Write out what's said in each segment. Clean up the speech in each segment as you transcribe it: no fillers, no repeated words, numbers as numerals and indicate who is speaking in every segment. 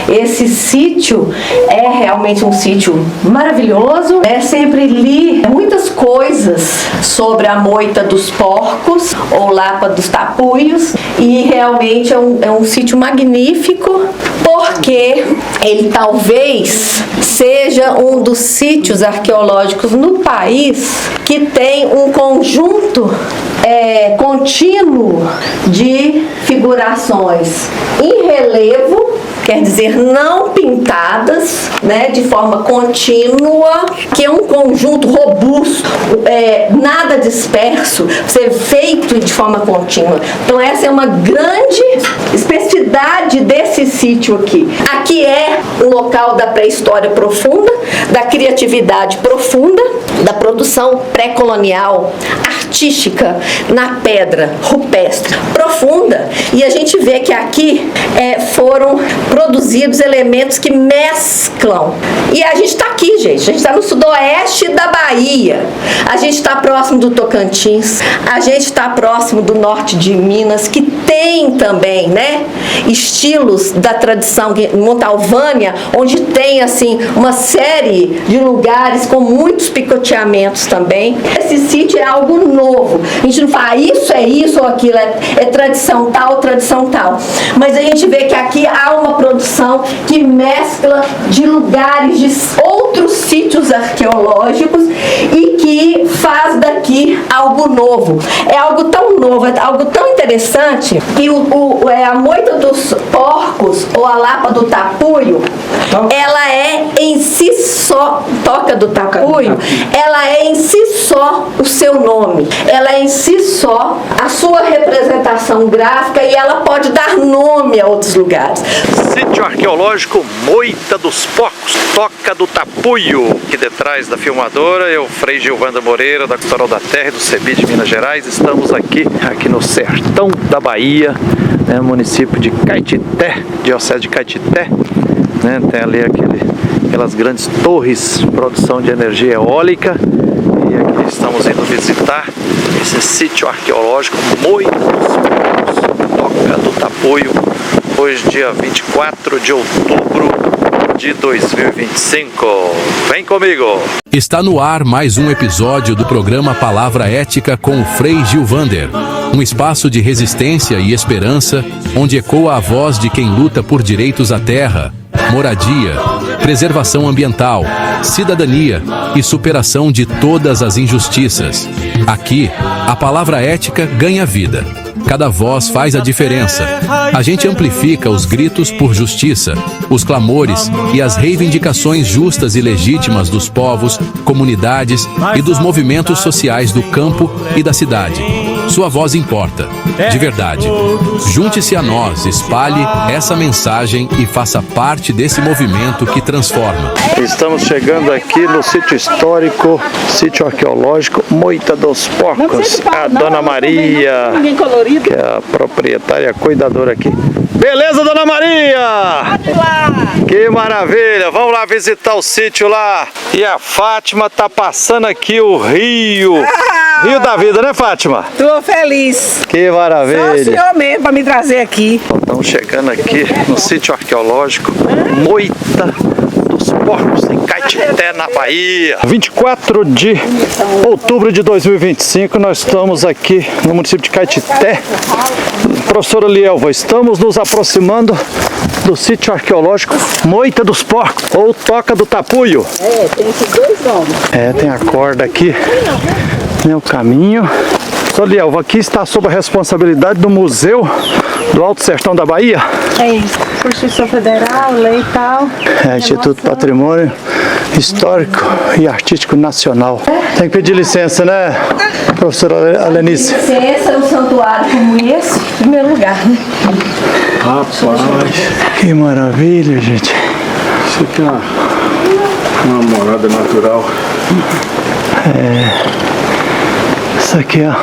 Speaker 1: Esse sítio é realmente um sítio maravilhoso. Sempre li muitas coisas sobre a moita dos porcos ou Lapa dos Tapuios e realmente é um sítio magnífico, porque ele talvez seja um dos sítios arqueológicos no país que tem um conjunto contínuo de figurações em relevo, quer dizer, não pintadas, né, de forma contínua, que é um conjunto robusto, nada disperso, ser feito de forma contínua. Então essa é uma grande especificidade desse sítio aqui. Aqui é um local da pré-história profunda, da criatividade profunda, da produção pré-colonial, artística, na pedra rupestre, profunda. E a gente vê que aqui foram produzidos elementos que mesclam. E a gente está aqui, gente. A gente está no sudoeste da Bahia. A gente está próximo do Tocantins. A gente está próximo do norte de Minas, que tem também, né, estilos da tradição montalvânia, onde tem, assim, uma série de lugares com muitos picoteamentos também. Esse sítio é algo novo. A gente não fala isso é isso ou aquilo, é tradição tal. Mas a gente vê que aqui há uma produção que mescla de lugares de outros sítios arqueológicos e que faz daqui algo novo. É algo tão novo, é algo tão interessante que a moita dos porcos ou a Lapa do Tapuio, ela é em si só, Toca do Tapuio, ela é em si só o seu nome, ela é em si só a sua representação gráfica e ela pode dar nome a outros lugares.
Speaker 2: Sítio arqueológico Moita dos Porcos, Toca do Tapuio. Aqui detrás da filmadora, eu, Frei Gilvanda Moreira, da Cultural da Terra e do CEBI de Minas Gerais. Estamos aqui no sertão da Bahia, né, município de Caetité, diocese de Caetité, né, tem ali aquelas grandes torres de produção de energia eólica. E aqui estamos indo visitar esse sítio arqueológico Moita dos Porcos, Toca do Tapuio, hoje dia 24 de outubro de 2025. Vem comigo!
Speaker 3: Está no ar mais um episódio do programa Palavra Ética com o Frei Gilvander, um espaço de resistência e esperança, onde ecoa a voz de quem luta por direitos à terra, moradia, preservação ambiental, cidadania e superação de todas as injustiças. Aqui, a palavra ética ganha vida. Cada voz faz a diferença. A gente amplifica os gritos por justiça, os clamores e as reivindicações justas e legítimas dos povos, comunidades e dos movimentos sociais do campo e da cidade. Sua voz importa, de verdade. Junte-se a nós, espalhe essa mensagem e faça parte desse movimento que transforma.
Speaker 2: Estamos chegando aqui no sítio histórico, sítio arqueológico Moita dos Porcos. A Dona Maria, que é a proprietária, a cuidadora aqui. Beleza, Dona Maria? Que maravilha! Vamos lá visitar o sítio lá. E a Fátima tá passando aqui o rio. Rio da vida, né, Fátima?
Speaker 4: Tô feliz.
Speaker 2: Que maravilha.
Speaker 4: Só o senhor mesmo para me trazer aqui.
Speaker 2: Estamos chegando aqui no sítio arqueológico Moita dos Porcos, em Caetité, na Bahia. 24 de outubro de 2025, nós estamos aqui no município de Caetité. Professora Lielva, estamos nos aproximando do sítio arqueológico Moita dos Porcos, ou Toca do Tapuio.
Speaker 4: Tem esses dois nomes.
Speaker 2: Tem a corda aqui, né, o caminho. Professora Lielva, aqui está sob a responsabilidade do Museu do Alto Sertão da Bahia.
Speaker 4: É isso. Constituição Federal, lei e tal.
Speaker 2: Instituto Patrimônio Histórico e Artístico Nacional. Tem que pedir licença, né, professora Alenice?
Speaker 1: Licença, um santuário como esse, em primeiro lugar, né?
Speaker 2: Rapaz, que maravilha, gente.
Speaker 5: Isso aqui é uma morada natural.
Speaker 2: Isso aqui é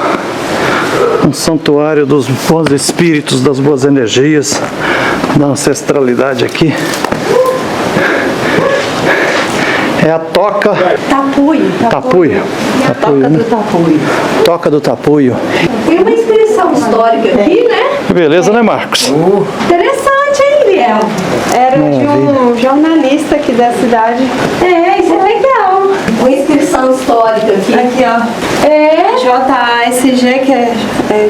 Speaker 2: um santuário dos bons espíritos, das boas energias, da ancestralidade aqui. É a Toca
Speaker 1: Tapuio.
Speaker 2: Tapuio.
Speaker 1: Toca do Tapuio.
Speaker 2: Toca do Tapuio.
Speaker 1: Tem uma inscrição histórica aqui, né?
Speaker 2: Que beleza, né, Marcos?
Speaker 1: Interessante, hein, Liel?
Speaker 4: Era de jornalista aqui da cidade.
Speaker 1: Isso é legal. Uma inscrição histórica aqui.
Speaker 4: Aqui, ó. JASG, que é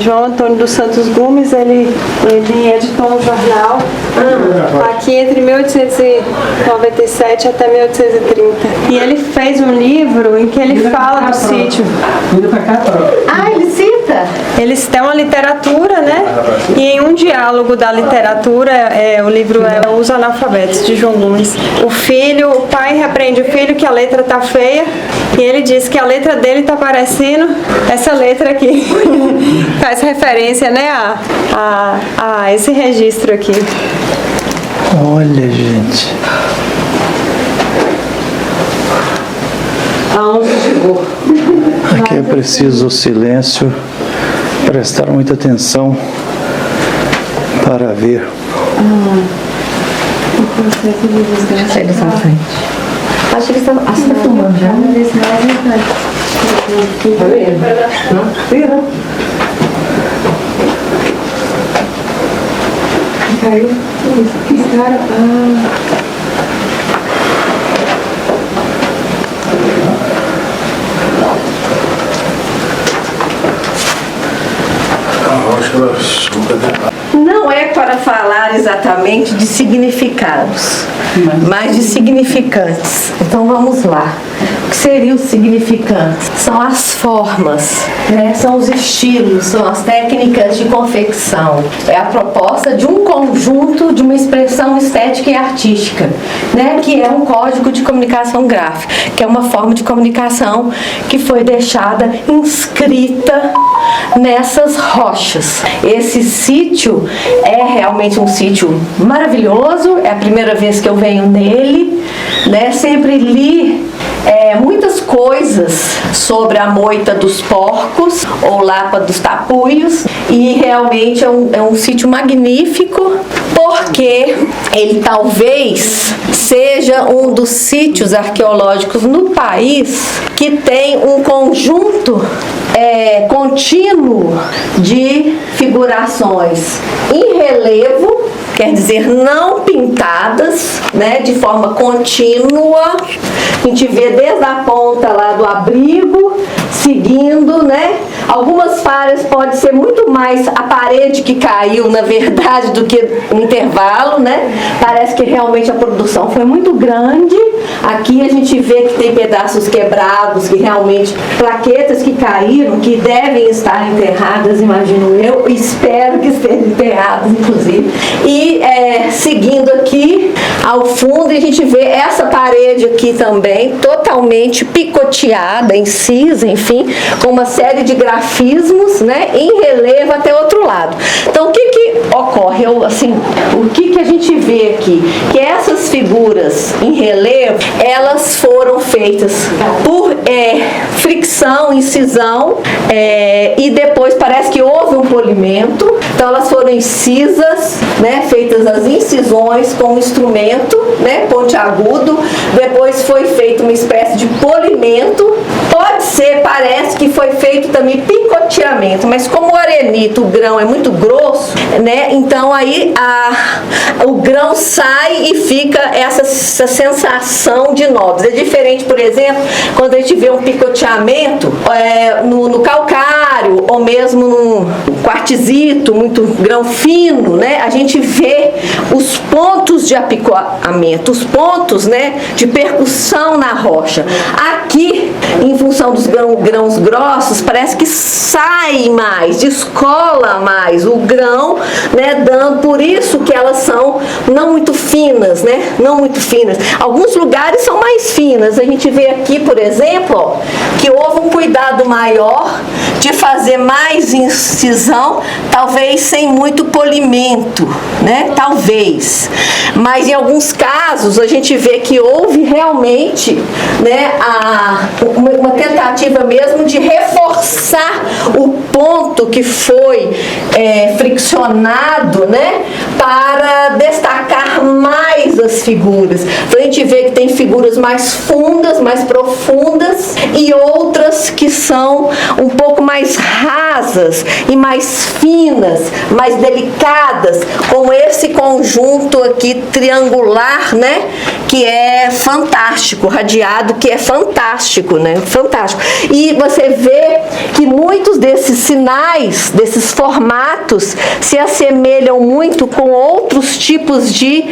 Speaker 4: João Antônio dos Santos Gomes, ele editou um jornal aqui entre 1897 até 1830. E ele fez um livro em que ele fala do sítio.
Speaker 1: Ele cita?
Speaker 4: Eles têm uma literatura, né? E em um diálogo da literatura, o livro é Os Analfabetos, de João Gomes. O pai repreende o filho que a letra tá feia, e ele diz que a letra dele tá parecendo essa letra aqui. Faz referência, né, a esse registro aqui.
Speaker 6: Olha, gente.
Speaker 1: Aonde chegou?
Speaker 6: Aqui é preciso o silêncio, prestar muita atenção para ver.
Speaker 1: Eles à frente. Acho que eles estão filmando já. Tá vendo? Vira. Caiu. Que cara. Não é para falar exatamente de significados, mas de significantes. Então vamos lá. O que seriam os significantes? São as formas, né? São os estilos, são as técnicas de confecção. É a proposta de um conjunto, de uma expressão estética e artística, né? Que é um código de comunicação gráfica, que é uma forma de comunicação que foi deixada inscrita nessas rochas. Esse sítio é realmente um sítio maravilhoso, é a primeira vez que eu venho nele, né? Sempre li muitas coisas sobre a moita dos porcos ou Lapa dos Tapuios, e realmente é um sítio magnífico, porque ele talvez seja um dos sítios arqueológicos no país que tem um conjunto contínuo de figurações em relevo, quer dizer, não pintadas, né, de forma contínua. A gente vê desde a ponta lá do abrigo, seguindo, né? Algumas falhas pode ser muito mais a parede que caiu, na verdade, do que o intervalo, né? Parece que realmente a produção foi muito grande. Aqui a gente vê que tem pedaços quebrados, que realmente, plaquetas que caíram, que devem estar enterradas, imagino eu, espero que estejam enterradas, inclusive. E seguindo aqui ao fundo, a gente vê essa parede aqui também, totalmente picoteada, incisa, enfim, com uma série de grafismos, né, em relevo até o outro lado. Então, o que ocorre? O que a gente vê aqui? Que essas figuras em relevo, elas foram feitas por fricção, incisão, e depois parece que houve um polimento. Então, elas foram incisas, né, feitas as incisões com um instrumento, né, pontiagudo. Depois foi feita uma espécie de polimento. Pode ser, parece que foi feito também picoteamento, mas como o arenito, o grão é muito grosso, né, então aí o grão sai e fica essa sensação de nobres. É diferente, por exemplo, quando a gente vê um picoteamento no calcário, ou mesmo no quartzito, muito grão fino, né, a gente vê os pontos de apicoamento, os pontos, né, de percussão na rocha. Aqui, em função dos grãos grossos, parece que sai mais, descola mais o grão, né, por isso que elas são não muito finas, né, não muito finas. Alguns lugares são mais finas. A gente vê aqui, por exemplo, ó, que houve um cuidado maior de fazer mais incisão, talvez sem muito polimento, né, talvez. Mas em alguns casos a gente vê que houve realmente, né, uma tentativa mesmo de reforçar o ponto que foi friccionado, né, para destacar estudar mais as figuras. Então a gente vê que tem figuras mais fundas, mais profundas, e outras que são um pouco mais rasas e mais finas, mais delicadas, como esse conjunto aqui triangular, né? Que é fantástico, radiado, que é fantástico, né? Fantástico. E você vê que muitos desses sinais, desses formatos, se assemelham muito com outros tipos de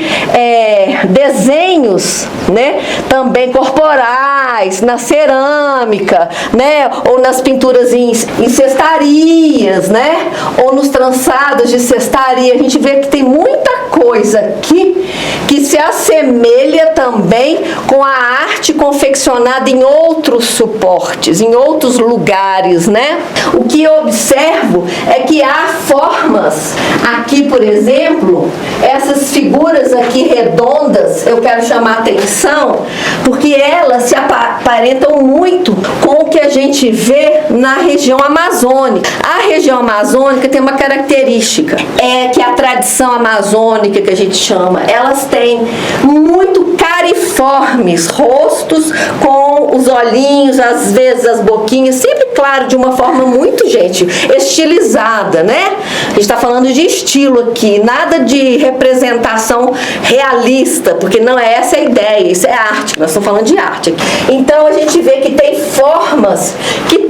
Speaker 1: desenhos, né? Também corporais, na cerâmica, né? Ou nas pinturas em cestarias, né? Ou nos trançados de cestaria. A gente vê que tem muita coisa aqui que se assemelha também com a arte confeccionada em outros suportes, em outros lugares, né? O que eu observo é que há formas, aqui por exemplo, essas figuras aqui redondas, eu quero chamar a atenção, porque elas se aparentam muito com o que a gente vê na região amazônica. A região amazônica tem uma característica, é que a tradição amazônica, que a gente chama, elas têm muito cariformes rostos, com os olhinhos, às vezes as boquinhas, sempre claro, de uma forma muito, gente, estilizada, né? A gente está falando de estilo aqui, nada de representação realista, porque não é essa a ideia, isso é arte, nós estamos falando de arte aqui. Então a gente vê que tem formas que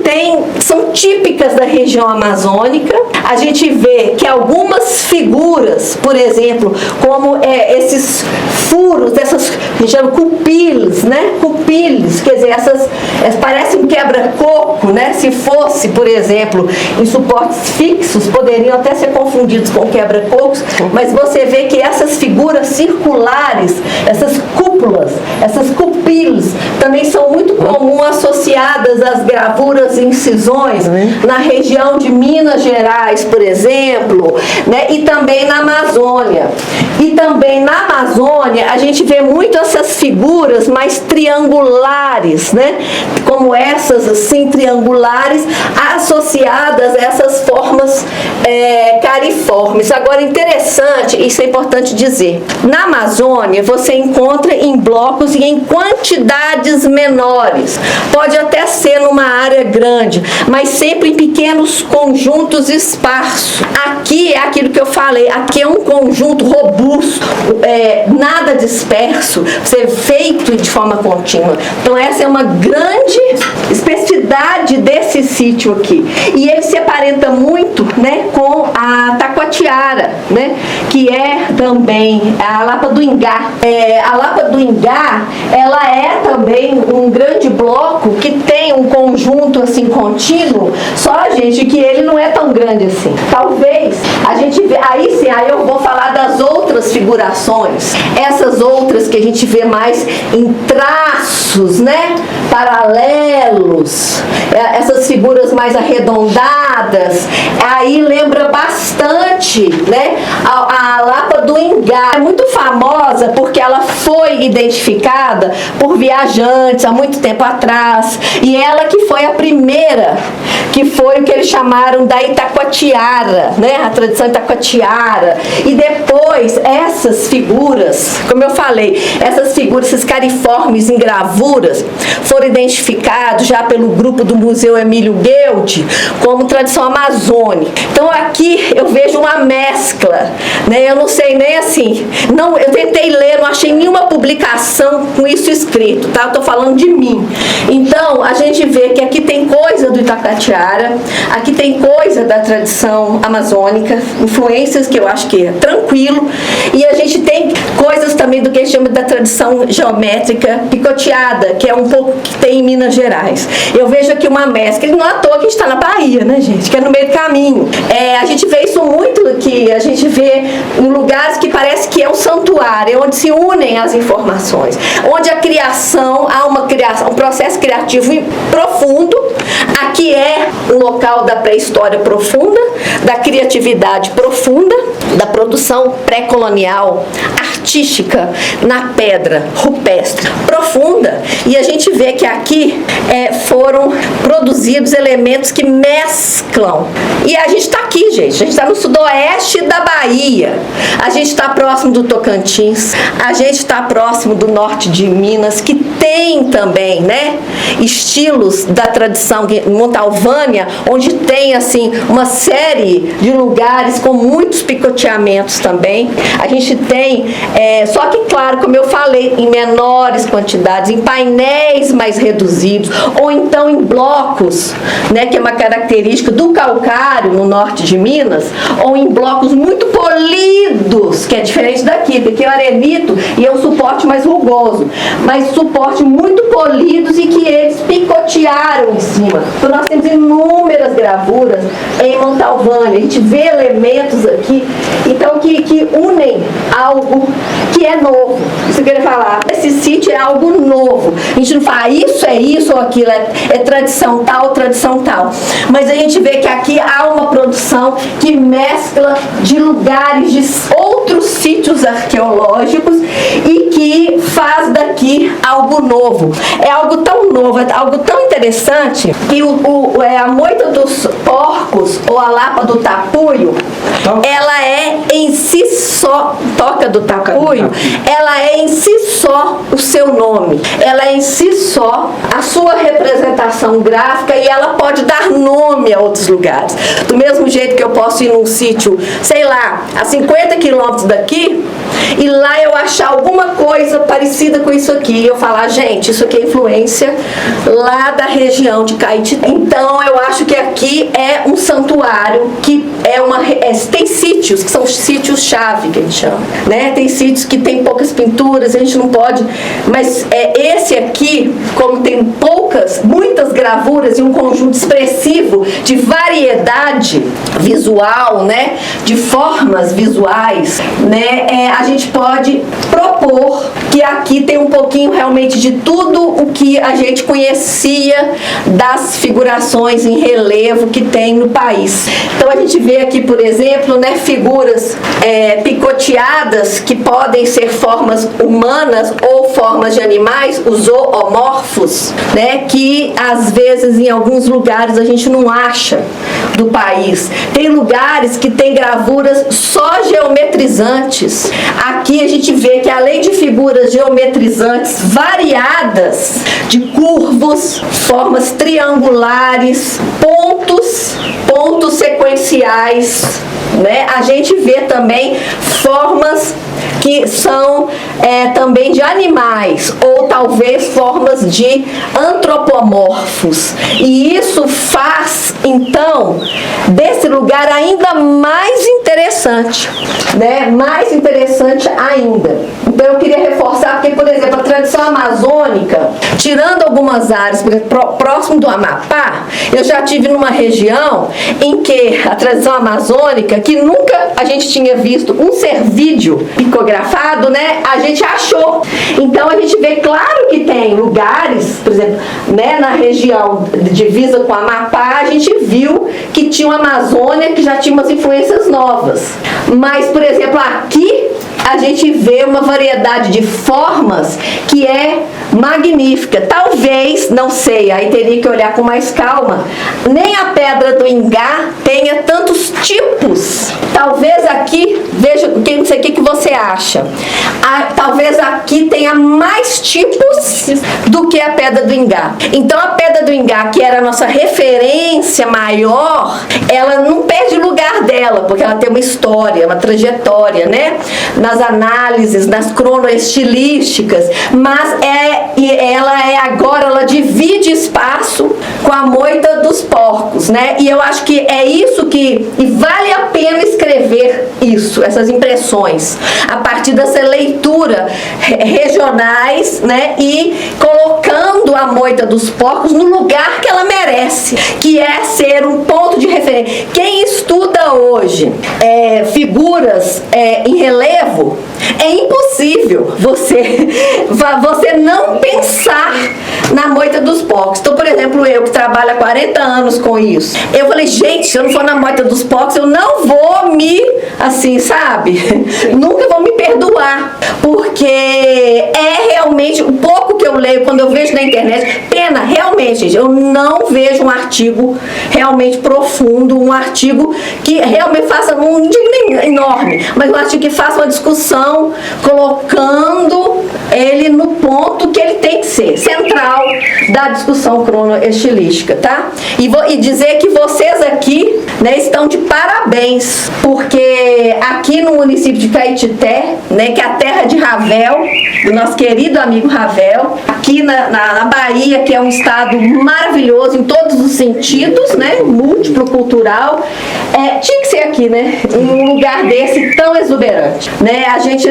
Speaker 1: são típicas da região amazônica. A gente vê que algumas figuras, por exemplo, como esses furos, essas, a gente chama cupiles, né? Cupiles, quer dizer, parecem um quebra-coco, né? Se fosse, por exemplo, em suportes fixos, poderiam até ser confundidos com quebra-cocos, mas você vê que essas figuras circulares, essas cúpulas, essas cupiles, também são muito comuns associadas às gravuras e incisões na região de Minas Gerais, por exemplo, né? E também na Amazônia. E também na Amazônia a gente vê muito essas figuras mais triangulares, né? Como essas assim, triangulares, associadas a essas formas cariformes. Agora, interessante, isso é importante dizer, na Amazônia você encontra em blocos e em quantidades menores. Pode até ser numa área grande, mas sempre em pequenos conjuntos esparsos. Aqui é aquilo que eu falei, aqui é um conjunto robusto, nada disperso, ser feito de forma contínua. Então essa é uma grande especificidade desse sítio aqui. E ele se aparenta muito, né, com a taquatiara, né, que é também a Lapa do Ingá. A Lapa do Ingá, ela é também um grande bloco que tem um conjunto assim contínuo, só, gente, que ele não é tão grande assim. Talvez a gente vê, aí eu vou falar das outras figurações, essas outras que a gente vê mais em traços, né, paralelos, essas figuras mais arredondadas, aí lembra bastante, né, a Lapa do Ingá. É muito famosa porque ela foi identificada por viajantes há muito tempo atrás, e ela que foi a primeira, que foi o que eles chamaram da Itacoatiara, né, a tradição Itacoatiara. E depois essas figuras, como eu falei, essas figuras, esses cariformes em gravuras, foram identificados já pelo grupo do Museu Emílio Gueldi como tradição amazônica. Então aqui eu vejo uma mescla, né? Eu não sei nem assim, eu tentei ler, não achei nenhuma publicação com isso escrito, tá? Eu tô falando de mim. Então a gente vê que aqui tem coisa do Itacoatiara, aqui tem coisa da tradição amazônica, influências que eu acho que é tranquilo, e a gente tem coisas também do que a gente chama da tradição geométrica picoteada, que é um pouco que tem em Minas Gerais. Eu vejo aqui uma mescla, não é à toa que a gente está na Bahia, né, gente? Que é no meio do caminho. A gente vê isso muito aqui, a gente vê em lugares que parece que é um santuário, onde se unem as informações, onde a criação, há uma criação, um processo criativo profundo, Aqui é um local da pré-história profunda, da criatividade profunda, da produção pré-colonial artística na pedra rupestre profunda, e a gente vê que aqui foram produzidos elementos que mesclam. E a gente está aqui, gente, a gente está no sudoeste da Bahia, a gente está próximo do Tocantins, a gente está próximo do norte de Minas, que tem também, né, estilos da tradição montalvânia, onde tem assim uma série de lugares com muitos picoteamentos também. A gente tem, só que claro, como eu falei, em menores quantidades, em painéis mais reduzidos, ou então em blocos, né, que é uma característica do calcário no norte de Minas, ou em blocos muito polidos, que é diferente daqui, porque é o arenito e é um suporte mais rugoso, mas suporte muito polidos e que eles picotearam em cima. Então nós temos inúmeras gravuras em Montalvânia, a gente vê elementos aqui, então que unem algo que é novo. Isso eu queria falar, esse sítio é algo novo. A gente não fala isso é isso ou aquilo, é tradição tal, mas a gente vê que aqui há uma produção que mescla de lugares de outros sítios arqueológicos e que faz daqui algo novo. É algo tão novo, é algo tão interessante que a moita dos porcos ou a lapa do tapuio, ela é em si só, toca do tapuio, ela é em si só o seu nome, ela é em si só a sua representação gráfica, e ela pode dar nome a outros lugares. Do mesmo jeito que eu posso ir num sítio, sei lá, a 50 quilômetros daqui, e lá eu achar alguma coisa parecida com isso aqui, e eu falar, gente, isso aqui é influência lá da região de Caetité. Então eu acho que aqui é um santuário que tem sítios que são sítios-chave, que a gente chama, né? Tem sítios que tem poucas pinturas, a gente não pode, mas esse aqui, como tem muitas gravuras e um conjunto expressivo de variedade visual, né? De formas visuais, né? A gente pode propor que aqui tem um pouquinho realmente de tudo o que a gente conhecia das figurações em relevo que tem no país. Então a gente vê aqui, por exemplo, né, figuras picoteadas que podem ser formas humanas ou formas de animais, os zoomorfos, né, que às vezes em alguns lugares a gente não acha do país. Tem lugares que tem gravuras só geometrizantes. Aqui a gente vê que além de figuras geometrizantes variadas, de curvos, formas triangulares, pontos sequenciais, né? A gente vê também formas que são também de animais, ou talvez formas de antropomorfos. E isso faz, então, desse lugar ainda mais interessante, né? Mais interessante ainda. Então eu queria reforçar, porque, por exemplo, a tradição amazônica, tirando algumas áreas, próximo do Amapá, eu já tive numa região em que a tradição amazônica, que nunca a gente tinha visto um servídeo picografado, né? A gente achou. Então a gente vê, claro que tem lugares, por exemplo, né, na região de divisa com o Amapá, a gente viu que tinha uma Amazônia que já tinha umas influências novas. Mas, por exemplo, aqui a gente vê uma variedade de formas que é magnífica. Talvez, não sei, aí teria que olhar com mais calma, nem a Pedra do Ingá tenha tantos tipos. Talvez aqui, veja, não sei o que você acha, talvez aqui tenha mais tipos do que a Pedra do Ingá. Então a Pedra do Ingá, que era a nossa referência maior, ela não perde lugar dela, porque ela tem uma história, uma trajetória, né? Nas análises, nas cronoestilísticas, mas ela divide espaço com a moita dos porcos, né? E eu acho que é isso e vale a pena escrever isso, essas impressões, a partir dessa leitura regionais, né? E colocando a moita dos porcos no lugar que ela merece, que é ser um ponto de referência. Quem estuda hoje figuras em relevo, é impossível você não pensar na moita dos porcos. Então, por exemplo, eu que trabalho há 40 anos com isso, eu falei, gente, se eu não for na moita dos porcos, eu não vou me, assim, sabe? Nunca vou me perdoar, porque é realmente, o pouco que eu leio, quando eu vejo na internet, pena, realmente, gente, eu não vejo um artigo realmente profundo, um artigo que realmente faça, não digo nem enorme, mas um artigo que faça uma discussão, colocando ele no ponto que ele tem que ser, central da discussão cronoestilística, tá? E dizer que vocês aqui, né, estão de parabéns, porque aqui no município de Caetité, né, que é a terra de Ravel, do nosso querido amigo Ravel, aqui na Bahia, que é um estado maravilhoso em todos os sentidos, né, múltiplo, cultural, tinha que ser aqui, né, em um lugar desse tão exuberante, né?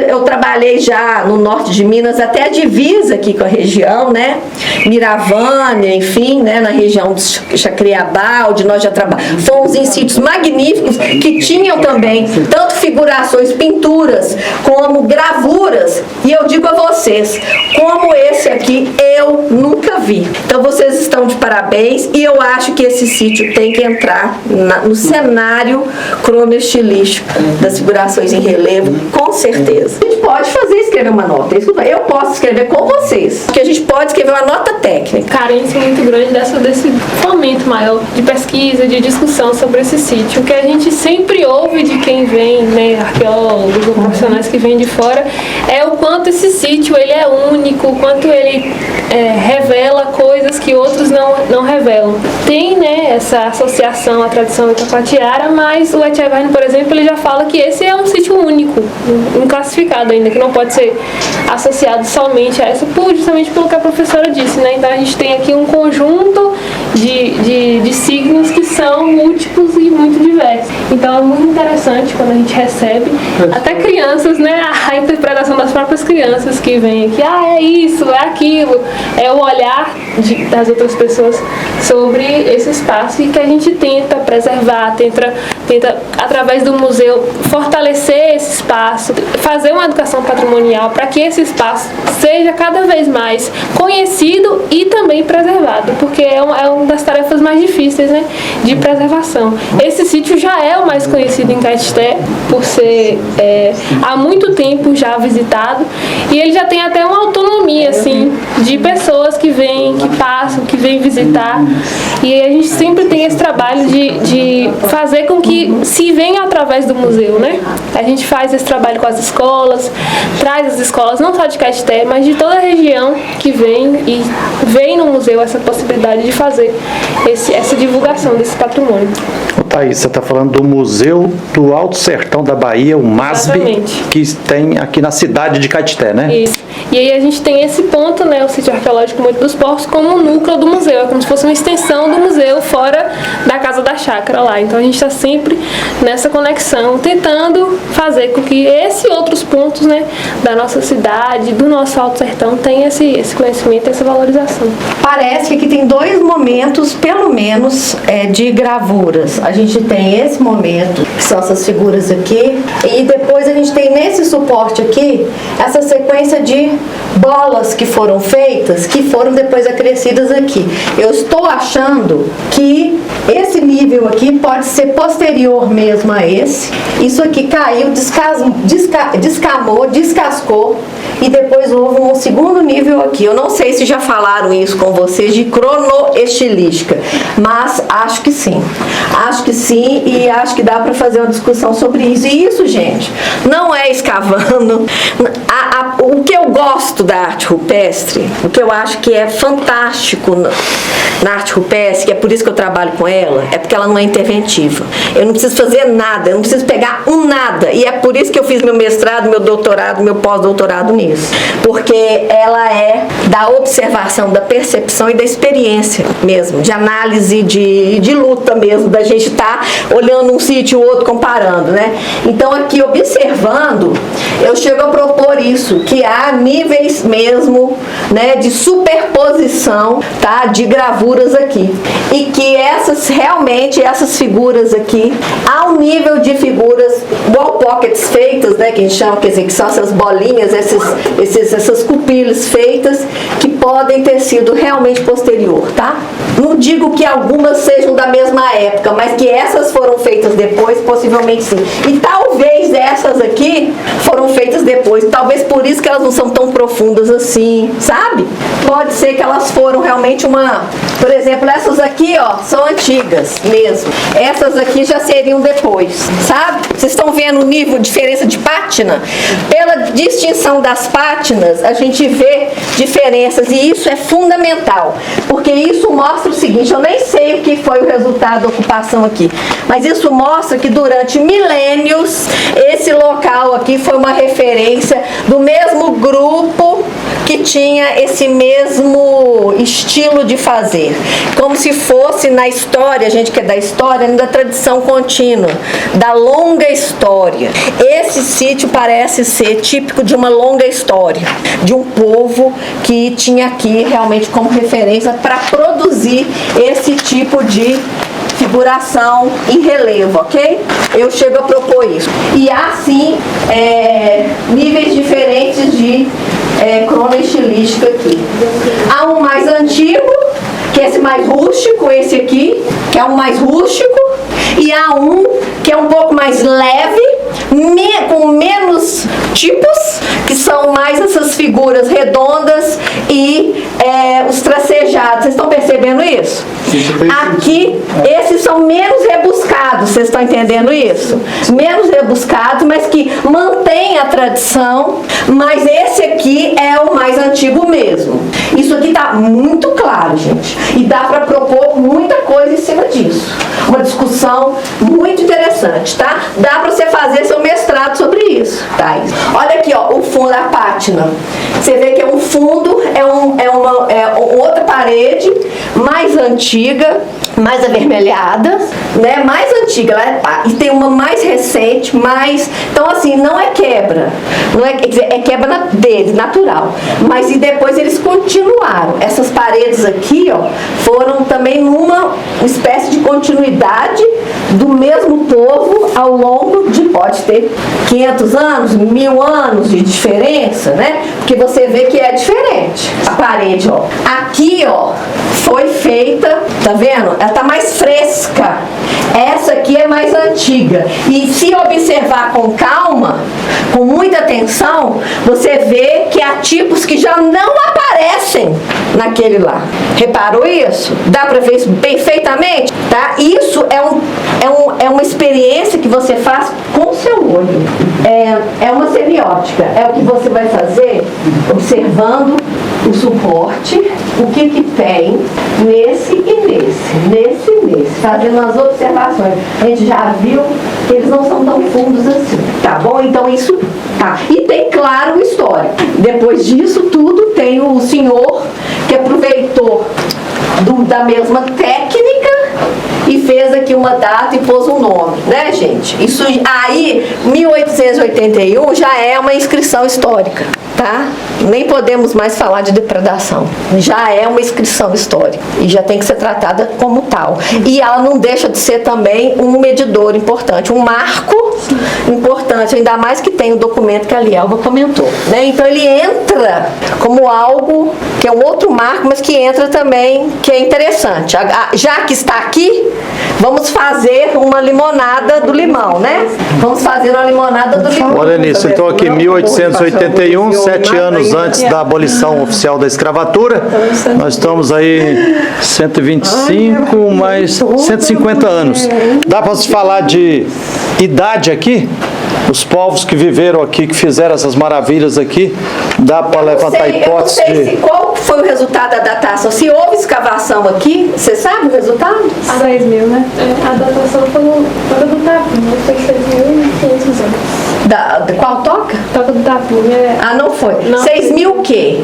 Speaker 1: Eu trabalhei já no norte de Minas, até a divisa aqui com a região, né, Miravânia, enfim, né, na região de Jacriabá, onde nós já trabalhamos, fomos em sítios magníficos que tinham também tanto figurações, pinturas, como gravuras, e eu digo a vocês, como esse aqui eu nunca vi. Então vocês estão de parabéns, e eu acho que esse sítio tem que entrar no cenário cronoestilístico das figurações em relevo, com certeza. A gente pode escrever uma nota, eu posso escrever com vocês, porque a gente pode escrever uma nota técnica.
Speaker 7: Carência muito grande desse fomento maior de pesquisa, de discussão sobre esse sítio. O que a gente sempre ouve de quem vem, né, arqueólogos ou profissionais que vêm de fora, é o quanto esse sítio ele é único, o quanto ele revela coisas que outros não revelam. Tem, né, essa associação à tradição itapatiara, mas o Etcheverny, por exemplo, ele já fala que esse é um sítio único, inclassificado ainda, que não pode ser associado somente a essa, justamente pelo que a professora disse, né? Então a gente tem aqui um conjunto de signos que são múltiplos e muito diversos. Então é muito interessante quando a gente recebe até crianças, né? A interpretação das próprias crianças que vêm aqui, é isso, é aquilo, é o olhar das outras pessoas sobre esse espaço, e que a gente tenta preservar, tenta através do museu fortalecer esse espaço, fazer uma educação patrimonial para que esse espaço seja cada vez mais conhecido e também preservado, porque é uma das tarefas mais difíceis, né, de preservação. Esse sítio já é o mais conhecido em Caetité, por ser há muito tempo já visitado, e ele já tem até uma autonomia, assim, de pessoas que vêm, que passam, que vêm visitar, e a gente sempre tem esse trabalho de fazer com que se venha através do museu, né? A gente faz esse trabalho com as escolas, traz as escolas não só de Caetité, mas de toda a região que vem no museu essa possibilidade de fazer essa divulgação desse patrimônio.
Speaker 6: Thaís, você está falando do Museu do Alto Sertão da Bahia, o MASB,
Speaker 7: exatamente,
Speaker 6: que tem aqui na cidade de Caetité, né?
Speaker 7: Isso. E aí a gente tem esse ponto, né, o sítio arqueológico Moita dos Porcos, como o núcleo do museu, é como se fosse uma extensão do museu fora da Casa da Chácara lá. Então a gente está sempre nessa conexão, tentando fazer com que esses outros pontos, né, da nossa cidade, do nosso Alto Sertão, tenham esse conhecimento, essa valorização.
Speaker 1: Parece que aqui tem dois momentos, pelo menos, de gravuras. A gente tem esse momento, que são essas figuras aqui, e depois a gente tem nesse suporte aqui, essa sequência de bolas que foram feitas, que foram depois acrescidas aqui. Eu estou achando que esse nível aqui pode ser posterior mesmo a esse. Isso aqui caiu, descamou, descascou, e depois houve um segundo nível aqui. Eu não sei se já falaram isso com vocês de cronoestilística, mas acho que sim. Acho que sim, e acho que dá para fazer uma discussão sobre isso. E isso, gente, não é escavando. O que eu gosto da arte rupestre, o que eu acho que é fantástico na arte rupestre, que é por isso que eu trabalho com ela, é porque ela não é interventiva. Eu não preciso fazer nada, eu não preciso pegar nada. E é por isso que eu fiz meu mestrado, meu doutorado, meu pós-doutorado nisso. Porque ela é da observação, da percepção e da experiência mesmo, de análise, de luta mesmo, da gente estar olhando um sítio e o outro comparando, né? Então aqui, observando, eu chego a propor isso, que há níveis mesmo, né, de superposição, tá, de gravuras aqui. E que essas figuras aqui, ao nível de figuras wall pockets feitas, né, que a gente chama, quer dizer, que são essas bolinhas, essas cupilhas feitas, que podem ter sido realmente posterior, tá? Não digo que algumas sejam da mesma época, mas que essas foram feitas depois, possivelmente sim. E talvez essas aqui foram feitas depois, talvez por isso que elas não são tão profundas assim, sabe? Pode ser que elas foram realmente uma... Por exemplo, essas aqui, ó, são antigas mesmo. Essas aqui já seriam depois, sabe? Vocês estão vendo o nível de diferença de pátina? Pela distinção das pátinas, a gente vê diferenças e isso é fundamental, porque isso mostra o seguinte, eu nem sei o que foi o resultado da ocupação aqui, mas isso mostra que durante milênios esse local aqui foi uma referência do mesmo grupo que tinha esse mesmo estilo de fazer, como se fosse na história, a gente que é da história, da tradição contínua, da longa história. Esse sítio parece ser típico de uma longa história, de um povo que tinha aqui realmente como referência para produzir esse tipo de figuração em relevo, ok? Eu chego a propor isso. E há sim níveis diferentes de cronoestilística aqui. Há um mais antigo, que é esse mais rústico, esse aqui, que é um mais rústico, e há um que é um pouco mais leve, com menos tipos, que são mais essas figuras redondas e os tracejados. Vocês estão percebendo isso? Aqui, esses são menos rebuscados, vocês estão entendendo isso? Menos rebuscados, mas que mantém a tradição, mas esse aqui é o mais antigo mesmo. Isso aqui está muito claro, gente, e dá para propor muita coisa em cima disso. Uma discussão muito interessante, tá? Dá para você fazer seu mestrado sobre isso, tá? Olha aqui, ó, o fundo da pátina. Você vê que é um fundo, uma outra parede mais antiga, mais avermelhada, né? Mais antiga, e tem uma mais recente, mais... Então, assim, não é quebra. Não é, quer dizer, é quebra deles, natural. Mas e depois eles continuaram. Essas paredes aqui, ó, foram também numa espécie de continuidade do mesmo povo ao longo de, pode ter 500 anos, 1000 anos de diferença, né? Porque você vê que é diferente. A parede, ó. Aqui, ó, foi feita, tá vendo? Ela tá mais fresca. Essa aqui é mais antiga. E se observar com calma, com muita atenção, você vê que há tipos que já não aparecem naquele lá. Reparou isso? Dá para ver isso perfeitamente? Tá? Isso é uma experiência que você faz com o seu olho. É uma semiótica. É o que você vai fazer observando o suporte, o que tem nesse e nesse, fazendo as observações. A gente já viu que eles não são tão fundos assim, tá bom? Então isso tá. E tem, claro, o histórico. Depois disso tudo tem o senhor que aproveitou da mesma técnica e fez aqui uma data e pôs um nome, né, gente? Isso aí, 1881 já é uma inscrição histórica, tá? Nem podemos mais falar de depredação. Já é uma inscrição histórica e já tem que ser tratada como tal. E ela não deixa de ser também um medidor importante, um marco importante, ainda mais que tem o documento que a Lielva comentou, né? Então ele entra como algo que é um outro marco, mas que entra também, que é interessante. Já que está aqui, vamos fazer uma limonada do limão, né? Vamos fazer uma limonada do limão.
Speaker 6: Olha nisso, então aqui 1881, 7 anos antes da abolição oficial da escravatura, nós estamos aí 125 mais 150 anos. Dá para se falar de idade aqui? Os povos que viveram aqui, que fizeram essas maravilhas aqui, dá para levantar a hipótese
Speaker 1: eu não sei qual foi o resultado da datação. Se houve escavação aqui, você sabe o resultado?
Speaker 7: A 6.000, né? A datação foi do Tapinha, foi 6.500 anos.
Speaker 1: Qual toca?
Speaker 7: Toca do Tapinha.
Speaker 1: Ah, não foi. 6.000 o quê?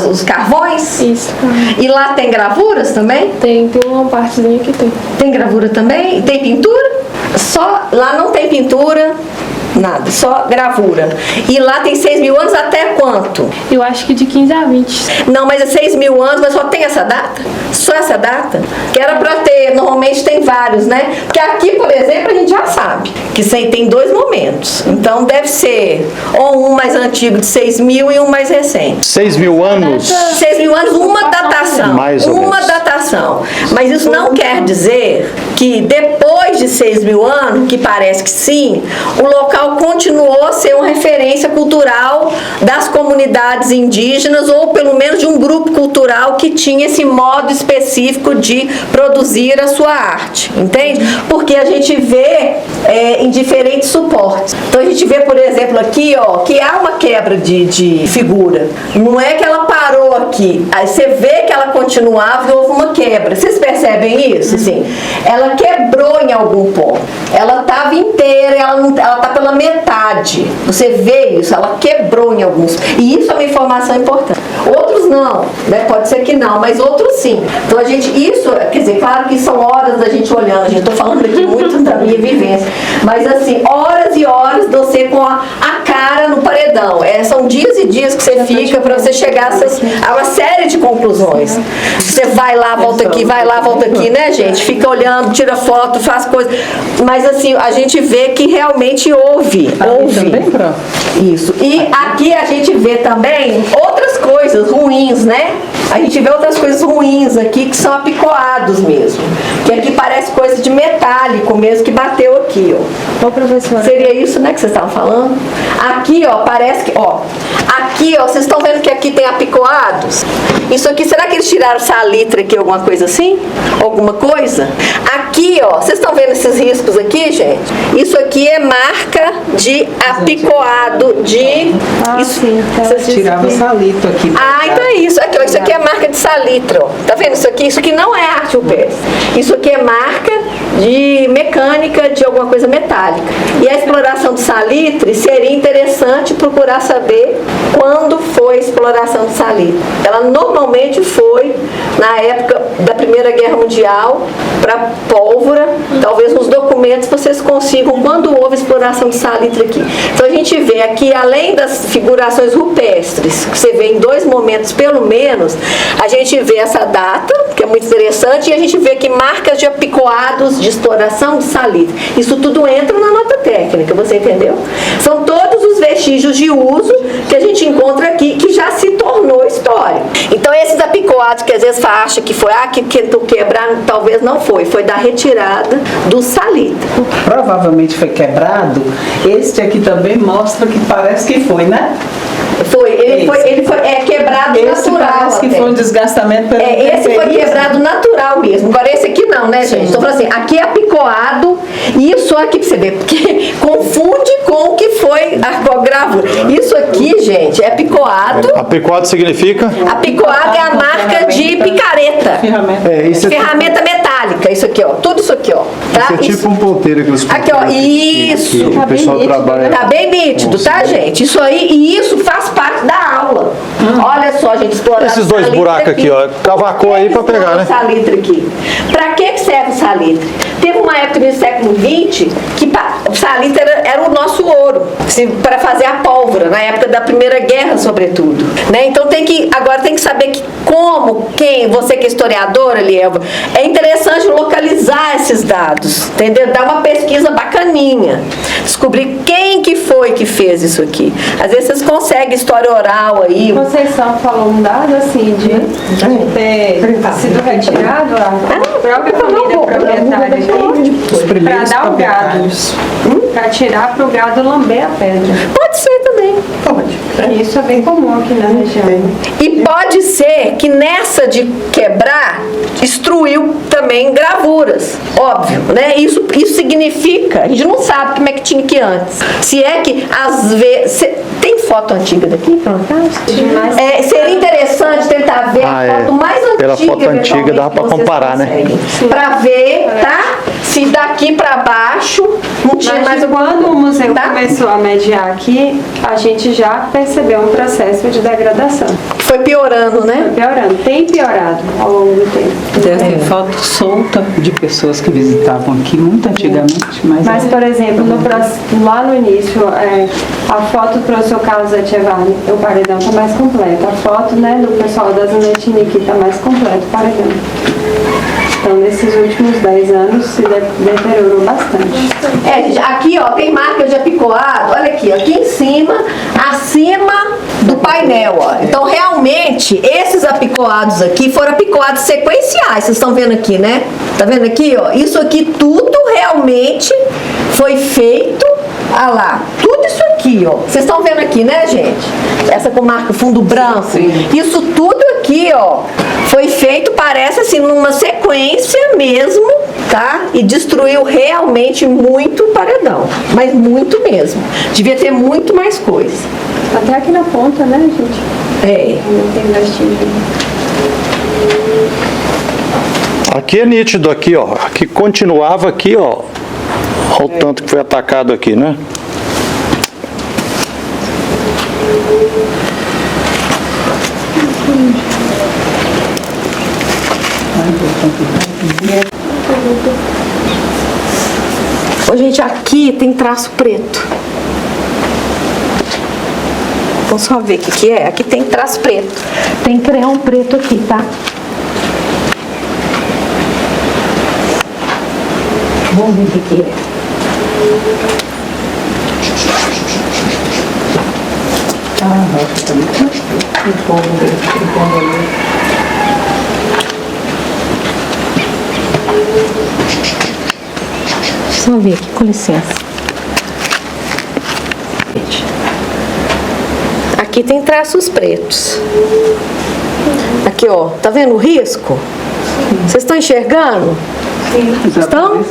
Speaker 1: Os carvões?
Speaker 7: Isso.
Speaker 1: E lá tem gravuras também?
Speaker 7: Tem uma partezinha que tem.
Speaker 1: Tem gravura também? Tem pintura? Só lá não tem pintura, nada, só gravura. E lá tem 6.000 anos até quanto?
Speaker 7: Eu acho que de 15 a 20.
Speaker 1: Não, mas é 6.000 anos, mas só tem essa data? Só essa data? Que era pra ter, normalmente tem vários, né? Porque aqui, por exemplo, a gente já sabe que tem 2 momentos. Então deve ser ou um mais antigo de 6.000 e um mais recente.
Speaker 6: 6.000 anos?
Speaker 1: 6.000 6 mil anos, uma datação.
Speaker 6: Mais ou
Speaker 1: Uma
Speaker 6: menos.
Speaker 1: datação. Mas isso não quer dizer que depois de 6 mil anos, que parece que sim, o local continuou a ser uma referência cultural das comunidades indígenas, ou pelo menos de um grupo cultural que tinha esse modo específico de produzir a sua arte, entende? Porque a gente vê em diferentes suportes. Então a gente vê, por exemplo, aqui, ó, que há uma quebra de figura. Não é que ela parou aqui, aí você vê que ela continuava e houve uma quebra. Vocês percebem isso? Assim, ela quebrou em algum ponto. Ela estava inteira, ela está pela metade. Você vê isso, ela quebrou em alguns. E isso é uma informação importante. Outros não, né? Pode ser que não, mas outros sim. Então a gente, isso, quer dizer, claro que são horas da gente olhando, a gente está falando aqui muito da minha vivência, mas assim, horas e horas de você com a cara no paredão. São dias e dias que você fica para você chegar a uma série de conclusões. Você vai lá, volta aqui, vai lá, volta aqui, né, gente? Fica olhando, tira foto, faz coisa. Mas assim, a gente vê que realmente houve. Isso. E aqui a gente vê também outras coisas ruins, né? A gente vê outras coisas ruins aqui que são apicoados mesmo. Que aqui parece coisa de metálico mesmo que bateu aqui, ó.
Speaker 4: Ô, professora.
Speaker 1: Seria isso, né, que vocês estavam falando? Aqui, ó, parece que, ó. Aqui, ó, vocês estão vendo que aqui tem apicoados? Isso aqui, será que eles tiraram salitre aqui, alguma coisa assim? Alguma coisa? Aqui, ó, vocês estão vendo esses riscos aqui, gente? Isso aqui é marca de apicoado de... isso,
Speaker 4: sim, tá.
Speaker 1: vocês
Speaker 8: Tirava salito aqui.
Speaker 1: então é isso. Aqui, ó, isso aqui é marca de salitre, ó. Tá vendo isso aqui? Isso aqui não é arte rupestre. Isso aqui é marca de mecânica de alguma coisa metálica. E a exploração de salitre, seria interessante procurar saber quando foi a exploração de salitre. Ela normalmente foi na época da Primeira Guerra Mundial para pólvora. Talvez nos documentos vocês consigam quando houve exploração de salitre aqui. Então a gente vê aqui, além das figurações rupestres, que você vê em 2 momentos pelo menos, a gente vê essa data, que é muito interessante, e a gente vê aqui marcas de apicoados de exploração de salitre. Isso tudo entra na nota técnica, você entendeu? São todos os vestígios de uso que a gente encontra aqui, que já se tornou história. Então esses apicoados que às vezes acha que foi, que quebrar, talvez não foi da retirada do salitre.
Speaker 8: Provavelmente foi quebrado. Este aqui também mostra que parece que foi, né?
Speaker 1: Ele foi quebrado
Speaker 8: Esse
Speaker 1: natural.
Speaker 8: parece que foi um desgastamento pelo
Speaker 1: Esse foi
Speaker 8: temperismo.
Speaker 1: quebrado natural mesmo. Agora esse aqui não, né, gente? Estou falando assim, aqui é apicoado, isso aqui pra você ver, porque confunde com o que foi a gravura. Isso aqui, gente, é apicoado.
Speaker 6: Apicoado significa?
Speaker 1: Apicoado é a marca de picareta.
Speaker 5: Isso é
Speaker 1: Ferramenta metálica, isso aqui, ó. Tudo isso aqui, ó. Tá?
Speaker 5: tipo
Speaker 1: Isso.
Speaker 5: um ponteiro que eles
Speaker 1: Aqui, ó, isso.
Speaker 5: que o pessoal trabalha.
Speaker 1: Tá bem nítido, tá, gente? Isso aí, e isso faz parte da aula. Olha só, gente, explorar
Speaker 6: Esses 2
Speaker 1: salitre
Speaker 6: buracos aqui, ó. Cavacou aí pra pegar, né?
Speaker 1: Salitre aqui. Pra que serve o salitre? Teve uma época no século XX que o salitre era o nosso ouro para fazer a pólvora, na época da Primeira Guerra, sobretudo. Né? Então agora tem que saber você que é historiadora, Lielva, é interessante localizar esses dados, entendeu? Dar uma pesquisa bacaninha, descobrir quem que foi que fez isso aqui. Às vezes vocês conseguem história oral aí.
Speaker 4: Conceição falou um dado assim de ter sido retirado a própria família proprietária aqui para dar o gado, para tirar para o gado lamber a pedra.
Speaker 1: Pode ser também.
Speaker 4: Pode. Isso é bem comum aqui na região.
Speaker 1: E pode ser que nessa de quebrar, destruiu também gravuras, óbvio, né? Isso significa, a gente não sabe como é que tinha aqui antes. Se é que às vezes... Tem foto antiga daqui, por um acaso? Seria interessante tentar ver a foto mais antiga.
Speaker 6: Pela foto antiga dá pra comparar, né?
Speaker 1: Pra ver, tá? Se daqui pra baixo não tinha mais...
Speaker 4: Quando o museu começou a mediar aqui, a gente já percebeu um processo de degradação.
Speaker 1: Foi piorando, né?
Speaker 4: Foi piorando. Tem piorado ao longo do tempo.
Speaker 8: Tem foto solta de pessoas que visitavam aqui muito antigamente.
Speaker 4: Mas por exemplo, lá no início, a foto do professor Carlos Echevarri, o paredão está mais completo. A foto do pessoal da Zona Etnique está mais completo o paredão. Então, nesses últimos 10 anos, se deteriorou bastante.
Speaker 1: Gente, aqui, ó, tem marcas de apicoado, olha aqui, aqui em cima, acima do painel, ó. Então, realmente, esses apicoados aqui foram apicoados sequenciais, vocês estão vendo aqui, né? Tá vendo aqui, ó? Isso aqui tudo realmente foi feito, olha lá, tudo isso aqui, ó. Vocês estão vendo aqui, né, gente? Essa com marca fundo branco. Sim. Isso tudo aqui, ó, foi feito, parece assim, numa sequência mesmo, tá? E destruiu realmente muito paredão. Mas muito mesmo. Devia ter muito mais coisa.
Speaker 4: Até aqui na ponta, né, gente? Não tem vestígio.
Speaker 6: Aqui é nítido, aqui, ó. Aqui continuava aqui, ó. Olha o tanto que foi atacado aqui, né?
Speaker 1: Ô, gente, aqui tem traço preto. Vamos só ver o que é. Aqui tem traço preto. Tem creão preto aqui, tá? Vamos ver o que é. Só ver aqui, com licença. Aqui tem traços pretos. Aqui, ó, tá vendo o risco? Vocês estão enxergando? Sim. Estão?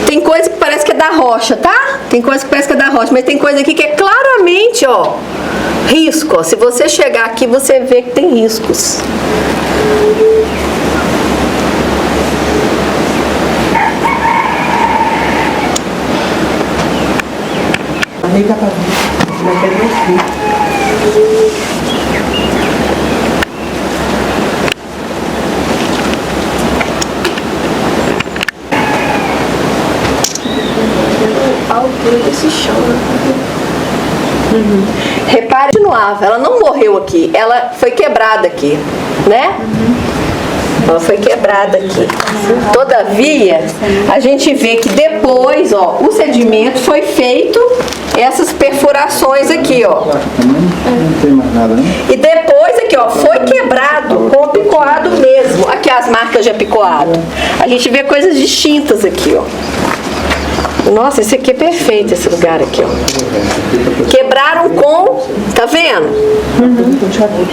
Speaker 1: Tem coisa que parece que é da rocha, tá? Tem coisa que parece que é da rocha, mas tem coisa aqui que é claramente, ó, risco. Ó. Se você chegar aqui, você vê que tem riscos. Desse chão. Repare, continuava, ela não morreu aqui, ela foi quebrada aqui, né? Ela foi quebrada aqui. Todavia, a gente vê que depois, ó, o sedimento foi feito essas perfurações aqui, ó.
Speaker 5: Não tem mais nada, né?
Speaker 1: E depois aqui, ó, foi quebrado com apicoado mesmo. Aqui as marcas de apicoado. A gente vê coisas distintas aqui, ó. Nossa, esse aqui é perfeito, esse lugar aqui, ó. Quebraram com, tá vendo?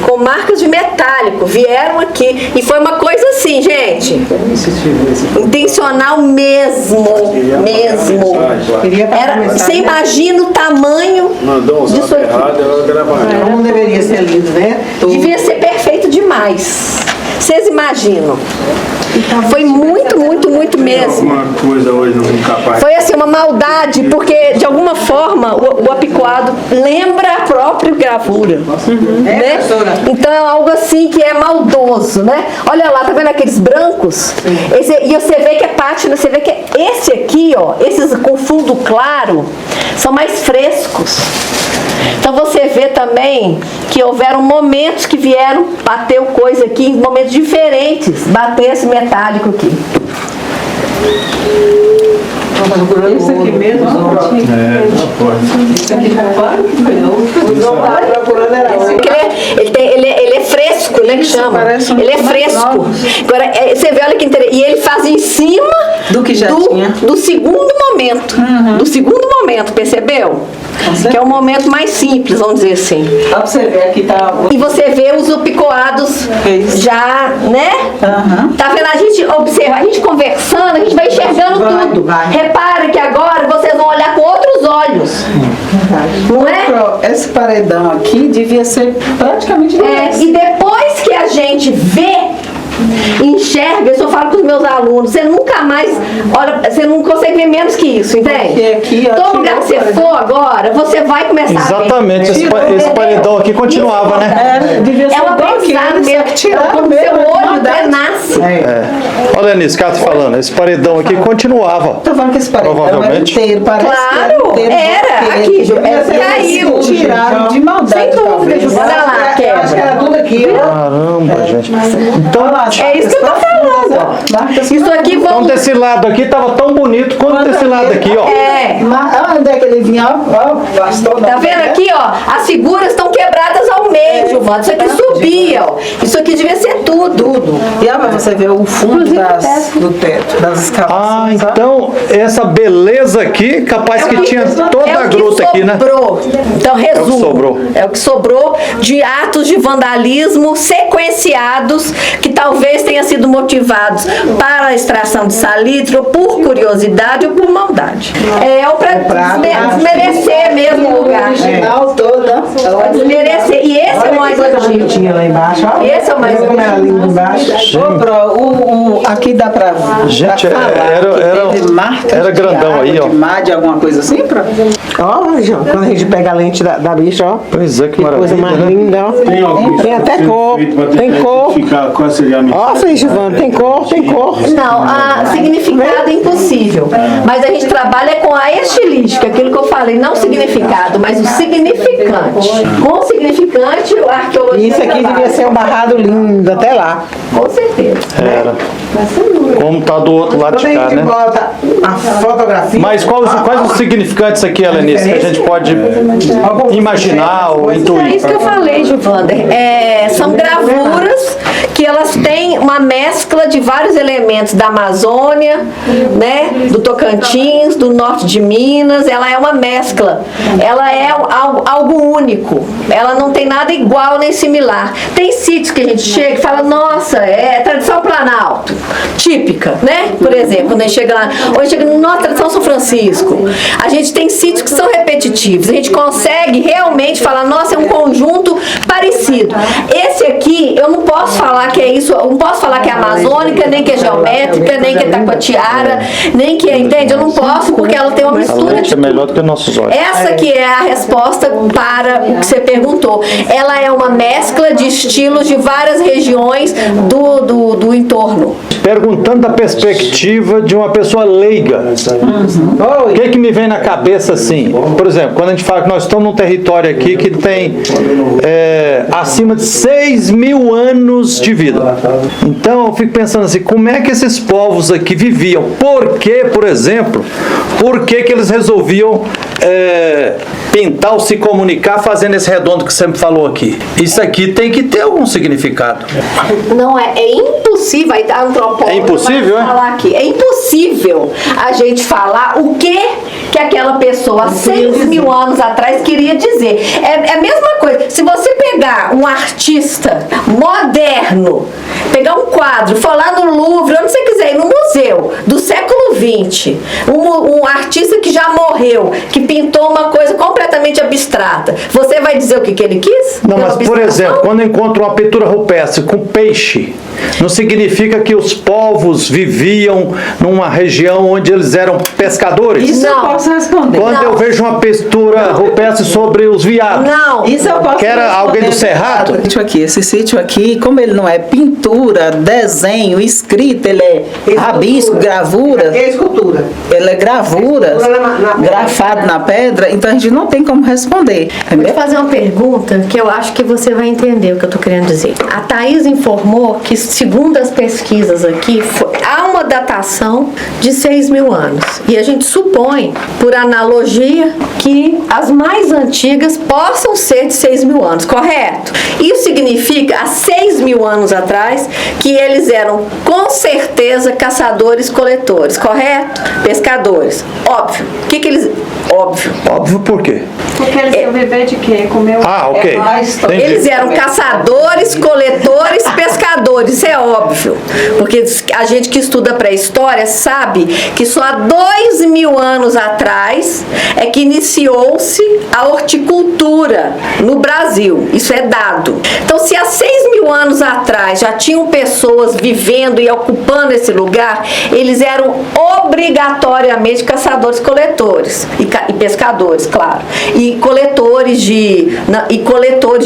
Speaker 1: Com marcas de metálico, vieram aqui. E foi uma coisa assim, gente. Intencional mesmo. Você imagina o tamanho disso aqui.
Speaker 8: Não deveria ser lindo, né?
Speaker 1: Devia ser perfeito demais. Vocês imaginam? Foi muito mesmo.
Speaker 5: Alguma coisa hoje não capaz.
Speaker 1: Foi assim, uma maldade, porque de alguma forma o apicoado lembra a própria gravura. Né? Então é algo assim que é maldoso, né? Olha lá, tá vendo aqueles brancos? E você vê que é pátina, você vê que esse aqui, ó, esses com fundo claro, são mais frescos. Então você vê também que houveram momentos que vieram, bateu coisa aqui, em momentos diferentes, bater esse metálico aqui.
Speaker 8: Esse aqui mesmo, esse aqui
Speaker 1: ele é fresco, né, que chama? Ele é fresco. Agora, você vê, olha que interessante. E ele faz em cima
Speaker 8: do que já tinha.
Speaker 1: Do segundo momento. Do segundo momento, percebeu? Que é um momento mais simples, vamos dizer assim.
Speaker 8: Dá pra você ver aqui, tá.
Speaker 1: E você vê os apicoados já, né? Tá vendo? A gente observa, a gente conversando, a gente vai enxergando tudo. Repare que agora vocês vão olhar com outros olhos. Não é?
Speaker 8: Esse paredão aqui devia ser praticamente
Speaker 1: e depois que a gente vê, enxerga, eu só falo com os meus alunos, você nunca mais olha, você não consegue ver menos que isso, entende? Todo lugar que você for agora, você vai começar
Speaker 6: exatamente,
Speaker 1: a ver.
Speaker 6: esse paredão aqui continuava, né?
Speaker 1: É uma aprendizado mesmo, quando seu olho nasce.
Speaker 6: Olha nisso que ela tá falando, esse paredão aqui continuava.
Speaker 8: Tô falando que esse paredão era inteiro, parece
Speaker 1: claro,
Speaker 8: que
Speaker 1: era aqui, caiu.
Speaker 8: Tiraram de maldade.
Speaker 1: Sem dúvida, olha lá,
Speaker 8: acho que era tudo aqui aqui, ó.
Speaker 6: Caramba, gente. Então,
Speaker 1: É isso que eu tô falando, ó. Isso aqui
Speaker 6: então
Speaker 1: vamos...
Speaker 6: desse lado aqui tava tão bonito quanto desse lado aqui, ó.
Speaker 1: É,
Speaker 8: Onde é que ele vinha? Ó, bastou.
Speaker 1: tá vendo aqui, ó? As figuras estão quebradas ao meio, Giovana. Isso aqui subia, ó. Isso aqui devia ser tudo.
Speaker 8: E ó, pra você ver o fundo do teto, das escavações. ó.
Speaker 6: Então essa beleza aqui, capaz que tinha toda a gruta aqui, né?
Speaker 1: Sobrou. Então, resumo.
Speaker 6: sobrou.
Speaker 1: É o que sobrou de atos de vandalismo sequenciados que talvez tenham sido motivados para a extração de salitre, ou por curiosidade ou por maldade. Ou para desmerecer mesmo o lugar.
Speaker 8: Original toda.
Speaker 1: Pra desmerecer. E esse é o mais antigo.
Speaker 8: Tinha lá embaixo, ó.
Speaker 1: Esse é o mais
Speaker 8: Como era lindo embaixo. Ô, Pro, aqui dá pra
Speaker 6: Gente,
Speaker 8: pra falar que teve marcas
Speaker 6: era grandão
Speaker 8: de
Speaker 6: aí,
Speaker 8: água,
Speaker 6: ó.
Speaker 8: de mar, de alguma coisa assim, Pro?
Speaker 9: Ó, João, quando a gente pega a lente da bicha, ó.
Speaker 6: Pois é, que
Speaker 9: Que coisa
Speaker 6: maravilha,
Speaker 9: mais
Speaker 6: né?
Speaker 9: linda, ó. Tem até cor, tem cor.
Speaker 5: Qual seria a missão?
Speaker 9: Ó, Frei Gilvando, tem cor.
Speaker 1: Não, significado é impossível. Mas a gente trabalha com a estilística, aquilo que eu falei, não significado, mas o significante. Com o significante, o arqueologista
Speaker 9: Isso aqui
Speaker 1: trabalha.
Speaker 9: devia ser um barrado lindo até lá.
Speaker 1: Com certeza.
Speaker 6: Era. Como tá do outro lado
Speaker 9: Quando a
Speaker 6: de cá,
Speaker 9: gente
Speaker 6: né?
Speaker 9: bota a fotografia...
Speaker 6: Mas quais os significantes aqui, Helenice, que a gente pode imaginar ou
Speaker 1: É
Speaker 6: intuir?
Speaker 1: isso que eu falei, Givander. São gravuras que elas têm uma mescla de vários elementos da Amazônia, né, do Tocantins, do norte de Minas. Ela é uma mescla. Ela é algo único. Ela não tem nada igual nem similar. Tem sítios que a gente chega e fala, nossa, é tradição Planalto, típica, né? Por exemplo, quando a gente chega lá, hoje chega na tradição São Francisco. A gente tem sítios que são repetitivos. A gente consegue realmente falar, nossa, é um conjunto parecido. Esse aqui, eu não posso falar que é isso, eu não posso falar que é amazônica, nem que é geométrica, nem que é taquatiara, nem que é, entende? Eu não posso, porque ela tem uma
Speaker 6: A
Speaker 1: mistura
Speaker 6: lente
Speaker 1: de
Speaker 6: é melhor do que nossos olhos.
Speaker 1: essa que é a resposta para o que você perguntou. Ela é uma mescla de estilos de várias regiões do entorno.
Speaker 6: Perguntando da perspectiva de uma pessoa leiga, o que me vem na cabeça assim? Por exemplo, quando a gente fala que nós estamos num território aqui que tem acima de 6.000 anos de vida. Então eu fico pensando assim, como é que esses povos aqui viviam? Por que, por exemplo, que eles resolviam pintar ou se comunicar fazendo esse redondo que você me falou aqui? Isso aqui tem que ter algum significado.
Speaker 1: Não é impossível, a antropóloga
Speaker 6: É impossível,
Speaker 1: vai falar aqui. É impossível a gente falar o que aquela pessoa há 6.000 anos atrás queria dizer. É a mesma coisa. Se você pegar um artista moderno, pegar um quadro, falar no Louvre, onde você quiser, ir no museu do século XX, um artista que já morreu, que pintou uma coisa completamente abstrata, você vai dizer o que ele quis?
Speaker 6: Não, mas por
Speaker 1: Abstração?
Speaker 6: exemplo, quando eu encontro uma pintura rupestre com peixe, não significa que os povos viviam numa região onde eles eram pescadores?
Speaker 8: Isso eu
Speaker 1: Não.
Speaker 8: posso responder.
Speaker 6: Quando eu vejo uma pintura rupestre sobre os viados,
Speaker 1: Não.
Speaker 8: Isso eu posso
Speaker 6: que era
Speaker 8: responder.
Speaker 6: alguém do Cerrado?
Speaker 8: Esse sítio aqui, como ele não é pintura, desenho, escrita, ele é rabisco, gravura.
Speaker 9: É escultura.
Speaker 8: Ele é gravura,
Speaker 9: Escultura na pedra.
Speaker 8: grafado na pedra, então a gente não tem como responder.
Speaker 1: Vou te fazer uma pergunta que eu acho que você vai entender o que eu estou querendo dizer. A Thaís informou que, segundo as pesquisas aqui, há uma datação de 6.000 anos. E a gente supõe, por analogia, que as mais antigas possam ser de 6.000 anos, correto? Isso significa, há 6.000 anos atrás, que eles eram, com certeza, caçadores-coletores, correto? Pescadores. Óbvio. O que eles... Óbvio.
Speaker 6: Óbvio por quê?
Speaker 4: Porque eles iam viver de quê? Comer o...
Speaker 6: Ah, ok. Entendi.
Speaker 1: Eles eram caçadores, coletores, pescadores, isso é óbvio. Porque a gente que estuda pré-história sabe que só há 2.000 anos atrás é que iniciou-se a horticultura no Brasil. Isso é dado. Então, se há 6.000 anos atrás já tinham pessoas vivendo e ocupando esse lugar, eles eram obrigatoriamente caçadores-coletores e pescadores, claro. E coletores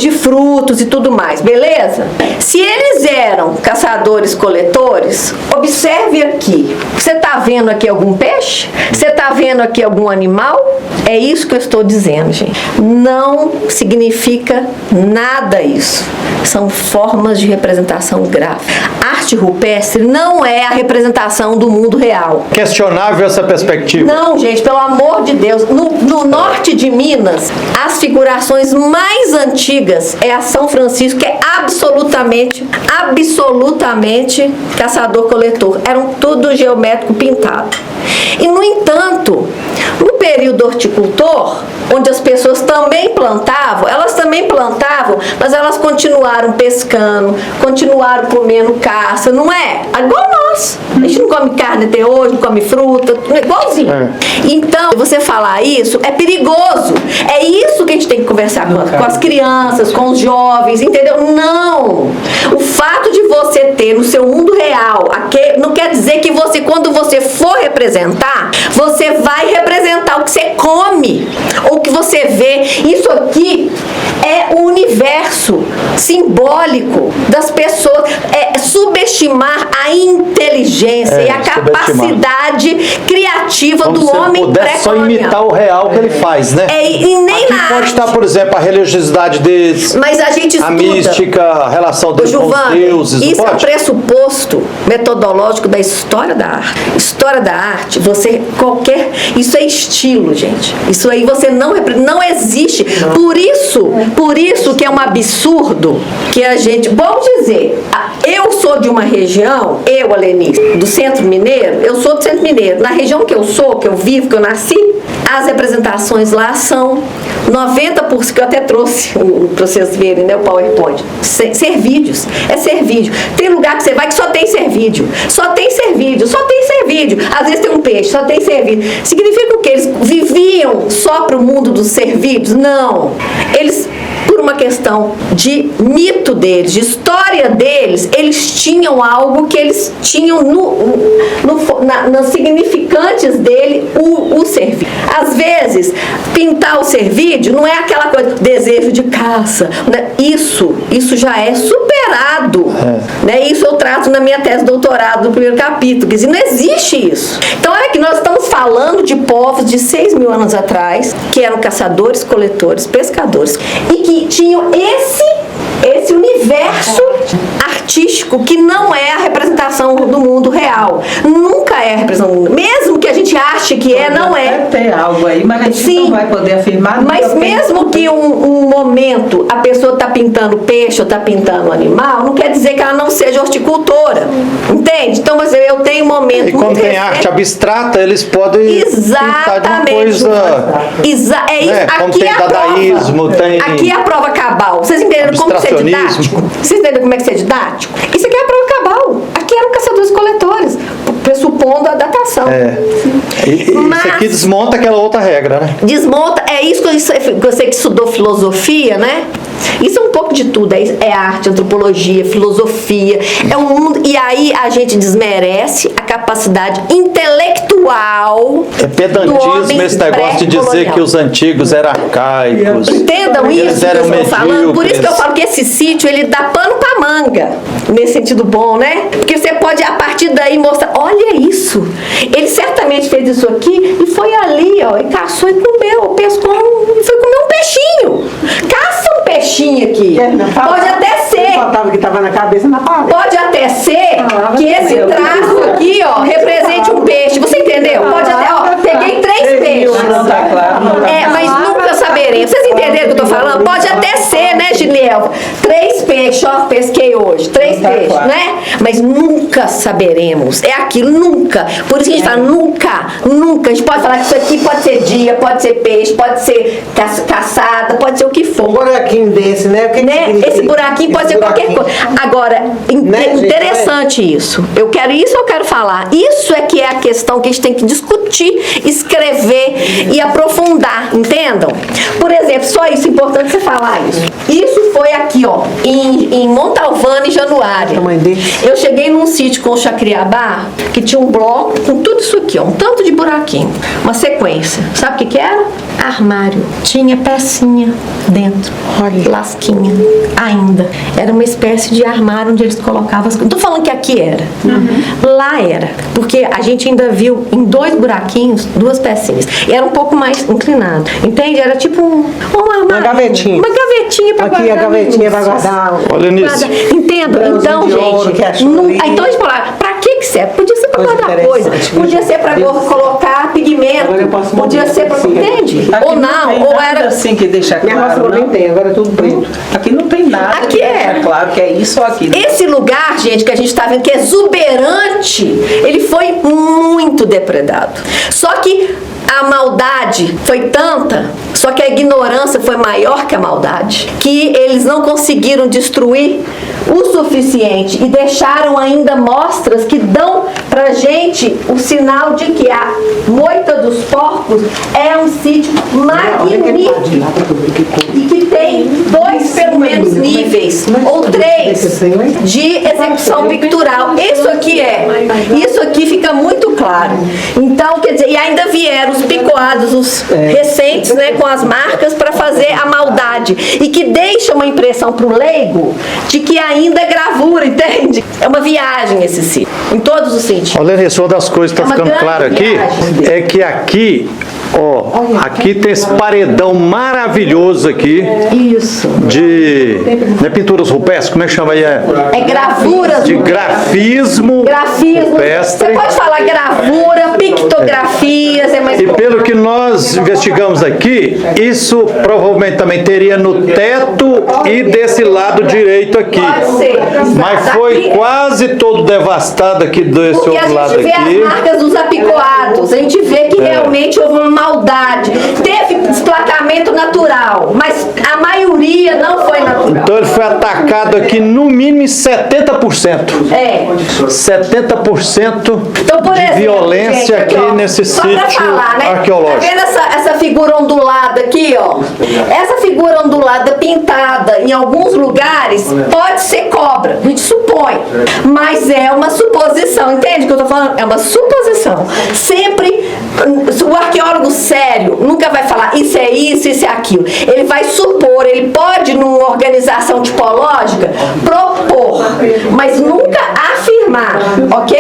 Speaker 1: de frutos e tudo mais, beleza? Se eles eram caçadores-coletores, observe aqui? Você está vendo aqui algum peixe? Você está vendo aqui algum animal? É isso que eu estou dizendo, gente. Não significa nada isso. São formas de representação gráfica. Arte rupestre não é a representação do mundo real.
Speaker 6: Questionável essa perspectiva.
Speaker 1: Não, gente, pelo amor de Deus. No norte de Minas, as figurações mais antigas é a São Francisco, que é absolutamente caçador-coletor. Eram tudo geométrico pintado. E, no entanto, no período horticultor, onde as pessoas também plantavam, mas elas continuaram pescando, continuaram comendo caça, não é? Igual nós. A gente não come carne até hoje, não come fruta, igualzinho. Então, você falar isso é perigoso. É isso que a gente tem que conversar com as crianças, com os jovens, entendeu? Não! O fato de você ter no seu mundo real, não quer dizer que você, quando você for representar, você vai representar o que você come, ou o que você vê. Isso aqui é o universo simbólico das pessoas. É subestimar a inteligência e a capacidade criativa do homem pré-colonial.
Speaker 6: Só imitar o real que ele faz, né?
Speaker 1: E nem
Speaker 6: aqui
Speaker 1: na
Speaker 6: pode
Speaker 1: arte.
Speaker 6: estar, por exemplo, a religiosidade deles,
Speaker 1: mas a gente estuda,
Speaker 6: mística, a relação deles com os deuses.
Speaker 1: Isso
Speaker 6: pode?
Speaker 1: é um pressuposto metodológico da história da arte. História da arte, isso é estilo, gente. Isso aí você não existe. Por isso que é um absurdo que a gente, vamos dizer, eu sou de uma região, Alenice, do Centro Mineiro, eu sou do Centro Mineiro. Na região que eu sou, que eu vivo, que eu nasci, as representações lá são 90%, que eu até trouxe para vocês verem, né, o PowerPoint. Servídeos. É servídeo. Tem lugar que você vai que só tem servídeo. Só tem servídeo. Às vezes tem um peixe, só tem servídeo. Significa o quê? Eles viviam só para o mundo dos servídeos? Não. Eles, por uma questão de mito deles, de história deles, eles tinham algo que eles tinham nos significantes dele, o servídeo. Às vezes, pintar o servídeo não é aquela coisa, desejo de caça. Né? Isso já é superado. Né? Isso eu trato na minha tese de doutorado, no primeiro capítulo. Quer dizer, não existe isso. Então, olha que nós estamos falando de povos de 6.000 anos atrás, que eram caçadores, coletores, pescadores, e que tinham esse universo artístico que não é a representação do mundo real. Nunca é a representação do mundo. Mesmo que a gente ache que não é.
Speaker 8: Deve ter algo aí, mas a gente não vai poder afirmar.
Speaker 1: Mas mesmo que um momento a pessoa está pintando peixe ou está pintando animal, não quer dizer que ela não seja horticultora. Entende? Então, eu tenho um momento.
Speaker 6: E quando tem arte abstrata, eles podem pintar de uma coisa.
Speaker 1: É isso.
Speaker 6: Como
Speaker 1: Aqui
Speaker 6: tem
Speaker 1: é a
Speaker 6: dadaísmo,
Speaker 1: prova.
Speaker 6: tem.
Speaker 1: Aqui é a prova cabal. Vocês entenderam como isso é didático? Vocês entenderam como é que isso é didático? Isso aqui é a prova cabal. Aqui eram caçadores-coletores, pressupondo a datação.
Speaker 6: Isso aqui desmonta aquela outra regra, né?
Speaker 1: Desmonta, é isso que você que estudou filosofia, né? Isso é um pouco de tudo, é arte, antropologia, filosofia, é um mundo, e aí a gente desmerece a capacidade intelectual.
Speaker 6: É pedantismo esse negócio de dizer que os antigos eram arcaicos.
Speaker 1: Entendam isso que eu estou falando? Por isso que eu falo que esse sítio, ele dá pano pra manga, nesse sentido bom, né? Porque você pode, a partir daí, mostrar, olha isso, ele certamente fez isso aqui e foi ali, ó, e caçou e comeu, pescou e foi comer um peixinho. Caça um peixinho aqui. Pode até ser.
Speaker 9: Que estava na cabeça na parede.
Speaker 1: Pode até ser que esse traço aqui, ó, represente um peixe. Você entendeu? Pode até, ó, peguei 3 peixes.
Speaker 8: Não tá claro.
Speaker 1: Mas nunca saberemos. Vocês entenderam o que eu tô falando? Pode até ser, né, Gilielva? 3 peixes, ó, pesquei hoje. 3 peixes, né? Mas nunca saberemos. É aquilo, nunca. Por isso que a gente fala nunca. A gente pode falar que isso aqui pode ser dia, pode ser peixe, pode ser caçada, pode ser o que for.
Speaker 9: Um buraquinho desse, né? O que significa?
Speaker 1: Esse buraquinho pode ser qualquer coisa. Agora, interessante isso. Eu quero falar. Isso é que é a questão que a gente tem que discutir, escrever e aprofundar, entendam? Por exemplo, só isso, é importante você falar isso. Isso foi aqui, ó, em Montalvano, em Januário. Eu cheguei num sítio com o Chacriabá, que tinha um bloco com tudo isso aqui, ó, um tanto de buraquinho, uma sequência. Sabe o que era? armário. Tinha pecinha dentro, lasquinha ainda. Era uma espécie de armário onde eles colocavam as coisas. Não tô falando que aqui era. Lá era. Porque a gente ainda viu em 2 buraquinhos, 2 pecinhas. E era um pouco mais inclinado. Entende? Era tipo um armário.
Speaker 9: Uma gavetinha.
Speaker 1: Uma gavetinha pra
Speaker 9: Aqui
Speaker 1: guardar.
Speaker 9: a gavetinha pra guardar.
Speaker 6: Olha nisso.
Speaker 1: Entenda? Então,
Speaker 9: de ouro que
Speaker 1: gente,
Speaker 9: achou
Speaker 1: não,
Speaker 9: ali.
Speaker 1: então eles falaram, pra que serve? Podia ser pra
Speaker 9: Coisa
Speaker 1: guardar coisa.
Speaker 9: interessante.
Speaker 1: Podia ser pra colocar pigmento.
Speaker 9: Agora eu posso
Speaker 1: Podia
Speaker 9: mandar
Speaker 1: ser pra...
Speaker 9: assim.
Speaker 1: Entende?
Speaker 8: Aqui
Speaker 1: Ou
Speaker 8: não
Speaker 1: não,
Speaker 8: tem
Speaker 1: ou
Speaker 8: nada
Speaker 1: era...
Speaker 8: assim que deixa
Speaker 9: Minha
Speaker 8: claro,
Speaker 9: roça também
Speaker 8: não.
Speaker 9: tem, agora é tudo preto.
Speaker 8: Aqui não tem nada
Speaker 1: Aqui
Speaker 8: que
Speaker 1: é.
Speaker 8: deixa claro que é isso ou aquilo.
Speaker 1: Esse lugar, gente, que a gente está vendo que é exuberante, ele foi muito depredado. Só que a maldade foi tanta, só que a ignorância foi maior que a maldade, que eles não conseguiram destruir o suficiente e deixaram ainda mostras que dão pra gente o sinal de que a Moita dos Porcos é um sítio magnífico e que tem 2, pelo menos, níveis, ou 3 de execução pictural. Isso aqui fica muito claro. Então, quer dizer, e ainda vieram os picoados, os recentes, né, com as marcas para fazer a maldade e que deixa uma impressão pro leigo de que ainda é gravura, entende? É uma viagem esse sítio, em todos os sentidos.
Speaker 6: Olha isso, uma das coisas que
Speaker 1: É
Speaker 6: está
Speaker 1: uma
Speaker 6: ficando
Speaker 1: grande
Speaker 6: claro aqui
Speaker 1: viagem.
Speaker 6: é que aqui, ó, aqui tem esse paredão maravilhoso aqui
Speaker 1: Isso.
Speaker 6: de não é pinturas rupestres, como é que chama aí?
Speaker 1: É gravuras.
Speaker 6: De grafismo
Speaker 1: Grafismo.
Speaker 6: rupestre.
Speaker 1: Você pode falar gravura, pictografias, é mais
Speaker 6: E pelo que nós investigamos aqui, isso provavelmente também teria no teto e desse lado direito aqui.
Speaker 1: Pode ser.
Speaker 6: Mas foi
Speaker 1: Daqui-
Speaker 6: quase todo devastado aqui desse
Speaker 1: Porque a
Speaker 6: outro lado
Speaker 1: gente vê
Speaker 6: aqui.
Speaker 1: as marcas dos apicoados, a gente vê que realmente houve uma maldade. Teve desplacamento natural, mas a maioria não foi natural.
Speaker 6: Então ele foi atacado aqui no mínimo em 70%.
Speaker 1: É.
Speaker 6: 70%
Speaker 1: Então, por
Speaker 6: de
Speaker 1: exemplo,
Speaker 6: violência
Speaker 1: gente,
Speaker 6: aqui
Speaker 1: ó,
Speaker 6: nesse
Speaker 1: só pra
Speaker 6: sítio
Speaker 1: falar, né?
Speaker 6: arqueológico.
Speaker 1: Tá vendo essa figura ondulada aqui, ó? Essa figura ondulada pintada em alguns lugares pode ser cobra, a gente supõe. Mas é uma suposição, entende o que eu tô falando? É uma suposição. Sempre, o arqueólogo sério nunca vai falar isso é isso é aquilo. Ele vai supor, ele pode, numa organização tipológica, propor, mas nunca afirmar, ok?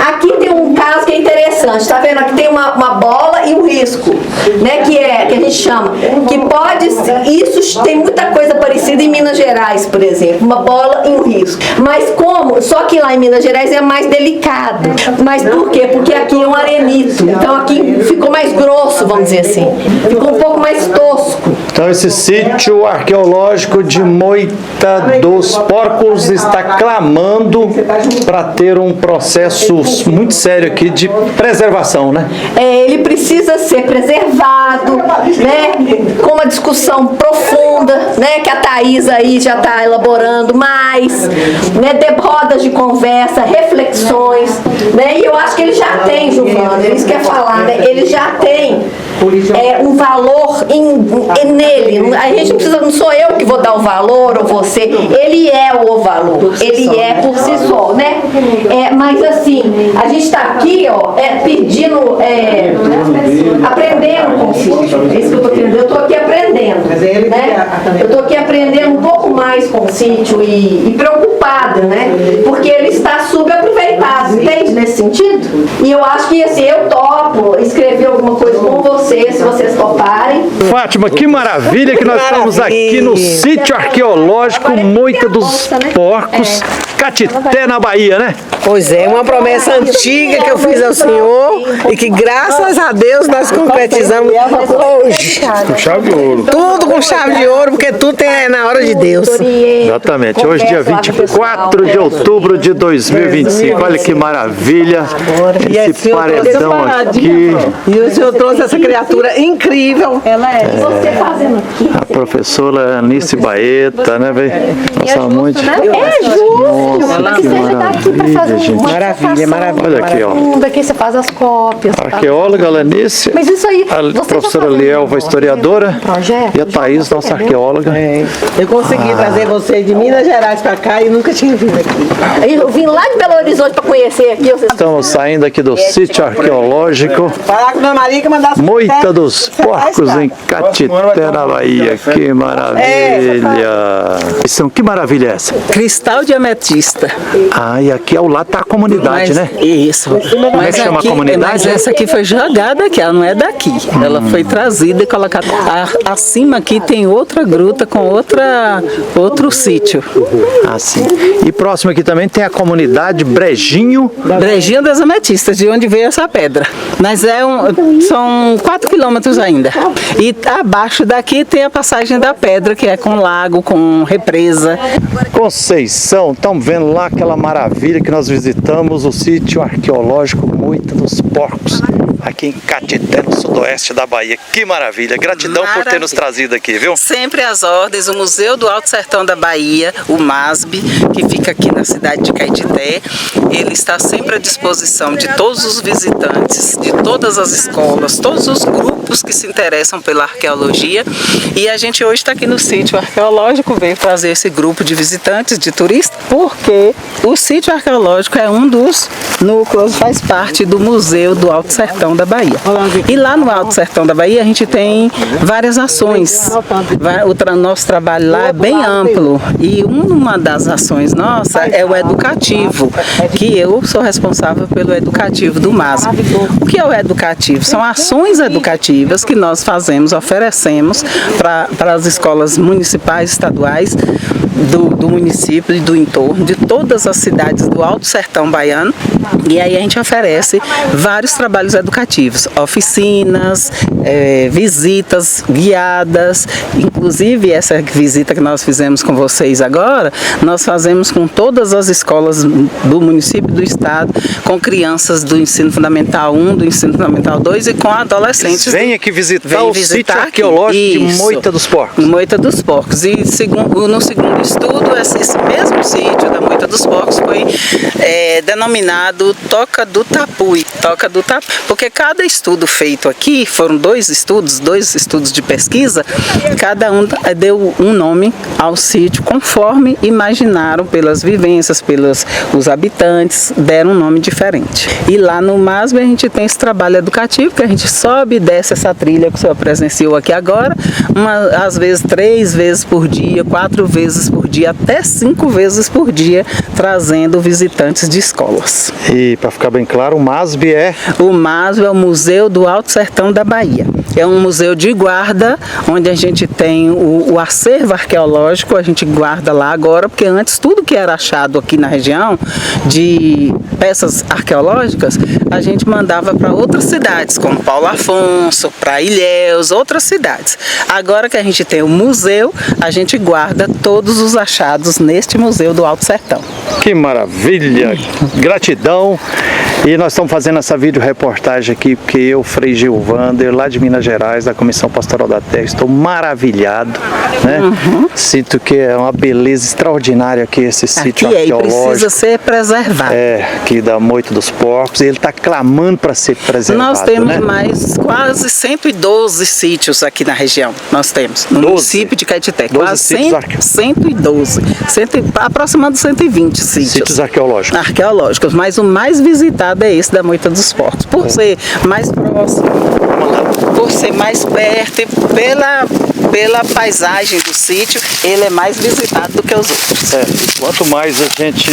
Speaker 1: Aqui tem um caso que é interessante, tá vendo? Aqui tem uma bola e um risco, né? Que a gente chama, que pode, isso tem muita coisa parecida em Minas Gerais, por exemplo, uma bola e um risco. Mas como? Só que lá em Minas Gerais é mais delicado. Mas por quê? Porque aqui é um arenito, então aqui ficou mais grosso, vamos dizer assim, ficou um pouco mais tosco.
Speaker 6: Então esse sítio arqueológico de Moita dos Porcos está clamando para ter um processo muito sério aqui de preservação, né?
Speaker 1: Ele precisa ser preservado, né? Com uma discussão profunda, né? Que a Thaís aí já está elaborando mais, né? De rodas de conversa, reflexões, né? E eu acho que ele já tem, Giovana, isso quer falar, né? Ele já tem um valor nele. A gente não precisa, não sou eu que vou dar o valor ou você. Ele é o valor. Ele é por si só, né? Mas assim, a gente está aqui, ó, pedindo, aprendendo com o sítio. É isso que eu estou querendo. Eu estou aqui aprendendo, né? Eu estou aqui aprendendo um pouco mais com o sítio e preocupada, né? Porque ele está subaproveitado, entende? Nesse sentido. E eu acho que assim, eu topo escrever alguma coisa com vocês, se vocês toparem.
Speaker 6: Fátima, que maravilha que nós estamos aqui no sítio arqueológico Moita dos Porcos, Catité, na Bahia, né?
Speaker 9: Pois é, uma promessa antiga que eu fiz ao Senhor e que graças a Deus nós concretizamos hoje.
Speaker 5: Com chave de ouro.
Speaker 9: Tudo com chave de ouro, porque tudo é na hora de Deus.
Speaker 6: Exatamente. Hoje, dia 24 de outubro de 2025. Olha que maravilha. Esse paredão aqui.
Speaker 9: E o Senhor trouxe essa criatura incrível.
Speaker 1: Você fazendo aqui.
Speaker 6: A professora Anice Baeta, né, velho? Nossa, muito.
Speaker 1: É justo,
Speaker 6: Nossa,
Speaker 1: porque
Speaker 6: que
Speaker 1: você já está aqui para
Speaker 6: maravilha.
Speaker 1: fazer
Speaker 6: Maravilha, gente.
Speaker 9: Maravilha, maravilha.
Speaker 6: Olha aqui, ó.
Speaker 10: Daqui você faz as cópias.
Speaker 6: Arqueóloga Lenice,
Speaker 10: Mas isso aí,
Speaker 6: a
Speaker 10: você
Speaker 6: professora
Speaker 10: já fazendo
Speaker 6: Lielva, historiadora,
Speaker 10: projeto?
Speaker 6: e a Thaís, nossa arqueóloga.
Speaker 9: Eu consegui trazer você de Minas Gerais pra cá e nunca tinha vindo aqui.
Speaker 1: Eu vim lá de Belo Horizonte para conhecer aqui.
Speaker 6: Estamos saindo aqui do sítio arqueológico
Speaker 9: Falar com a Dona Maria que mandasse
Speaker 6: Moita dos Porcos, em Catité, na Bahia. Que maravilha! Que maravilha é essa?
Speaker 8: Cristal de ametista.
Speaker 6: Ah, e aqui ao lado tá a comunidade, né?
Speaker 8: Isso.
Speaker 6: Como é que chama a comunidade?
Speaker 8: Mas essa aqui foi jogada aqui, ela não é daqui. Ela foi trazida e colocada. Acima aqui tem outra gruta com outro sítio.
Speaker 6: Ah, sim. E próximo aqui também tem a comunidade Brejinho.
Speaker 8: Brejinho das Ametistas, de onde veio essa pedra. Mas são 4 quilômetros ainda. E abaixo daqui tem a passagem da pedra, que é com lago, com represa.
Speaker 6: Conceição, estamos vendo lá aquela maravilha que nós visitamos, o sítio arqueológico Moita dos Porcos, aqui em Catité, no sudoeste da Bahia. Que maravilha! Gratidão por ter nos trazido aqui, viu?
Speaker 8: Sempre às ordens, o Museu do Alto Sertão da Bahia, o MASB, que fica aqui na cidade de Caetité, ele está sempre à disposição de todos os visitantes, de todas as escolas, todos os grupos que se interessam pela arqueologia. E a gente hoje está aqui no sítio arqueológico, veio trazer esse grupo de visitantes, de turistas, porque o sítio arqueológico é um dos núcleos, faz parte do Museu do Alto Sertão da Bahia. E lá no Alto Sertão da Bahia a gente tem várias ações. O nosso trabalho lá é bem amplo e uma das ações nossa é o educativo, que eu sou responsável pelo educativo do MASB. O que é o educativo? São ações educativas que nós fazemos, oferecemos para as escolas municipais, estaduais, do município e do entorno, de todas as cidades do Alto Sertão baiano. E aí a gente oferece vários trabalhos educativos, oficinas, visitas guiadas, inclusive essa visita que nós fizemos com vocês agora, nós fazemos com todas as escolas do município e do estado, com crianças do ensino fundamental 1, do ensino fundamental 2 e com adolescentes.
Speaker 6: Vem aqui visitar o sítio arqueológico de Moita dos Porcos.
Speaker 8: Moita dos Porcos. E no segundo estudo, esse mesmo sítio da Moita dos Porcos foi denominado Toca do Tapuí. Toca do Tapuí. Porque cada estudo feito aqui, foram dois estudos de pesquisa, cada um deu um nome ao sítio conforme imaginaram pelas vivências, pelos os habitantes, deram um nome diferente. E lá no MASB a gente tem esse trabalho educativo, que a gente sobe e desce essa trilha que o senhor presenciou aqui agora, às vezes 3 vezes por dia, 4 vezes por dia, até 5 vezes por dia, trazendo visitantes de escolas.
Speaker 6: E para ficar bem claro, o MASB é?
Speaker 8: O MASB é o Museu do Alto Sertão da Bahia. É um museu de guarda, onde a gente tem o acervo arqueológico, a gente guarda lá agora, porque antes tudo que era achado aqui na região de peças arqueológicas, a gente mandava para outras cidades, como Paulo Afonso, para Ilhéus, outras cidades. Agora que a gente tem o museu, a gente guarda todos os achados neste Museu do Alto Sertão.
Speaker 6: Que maravilha! Gratidão! E nós estamos fazendo essa videoreportagem aqui, porque eu, Frei Gilvander, lá de Minas Gerais, da Comissão Pastoral da Terra, estou maravilhado, né? Sinto que é uma beleza extraordinária aqui esse sítio arqueológico.
Speaker 8: Aqui precisa ser preservado.
Speaker 6: Aqui da Moita dos Porcos, e ele está clamando para ser preservado.
Speaker 8: Nós temos mais quase 112 sítios aqui na região, nós temos, no município de Caetité, quase 112, aproximando 120 sítios.
Speaker 6: Sítios arqueológicos.
Speaker 8: Arqueológicos, mas o mais visitado é esse da Moita dos Porcos, por ser mais próximo, por ser mais perto e pela paisagem do sítio, ele é mais visitado do que os outros.
Speaker 6: Quanto mais a gente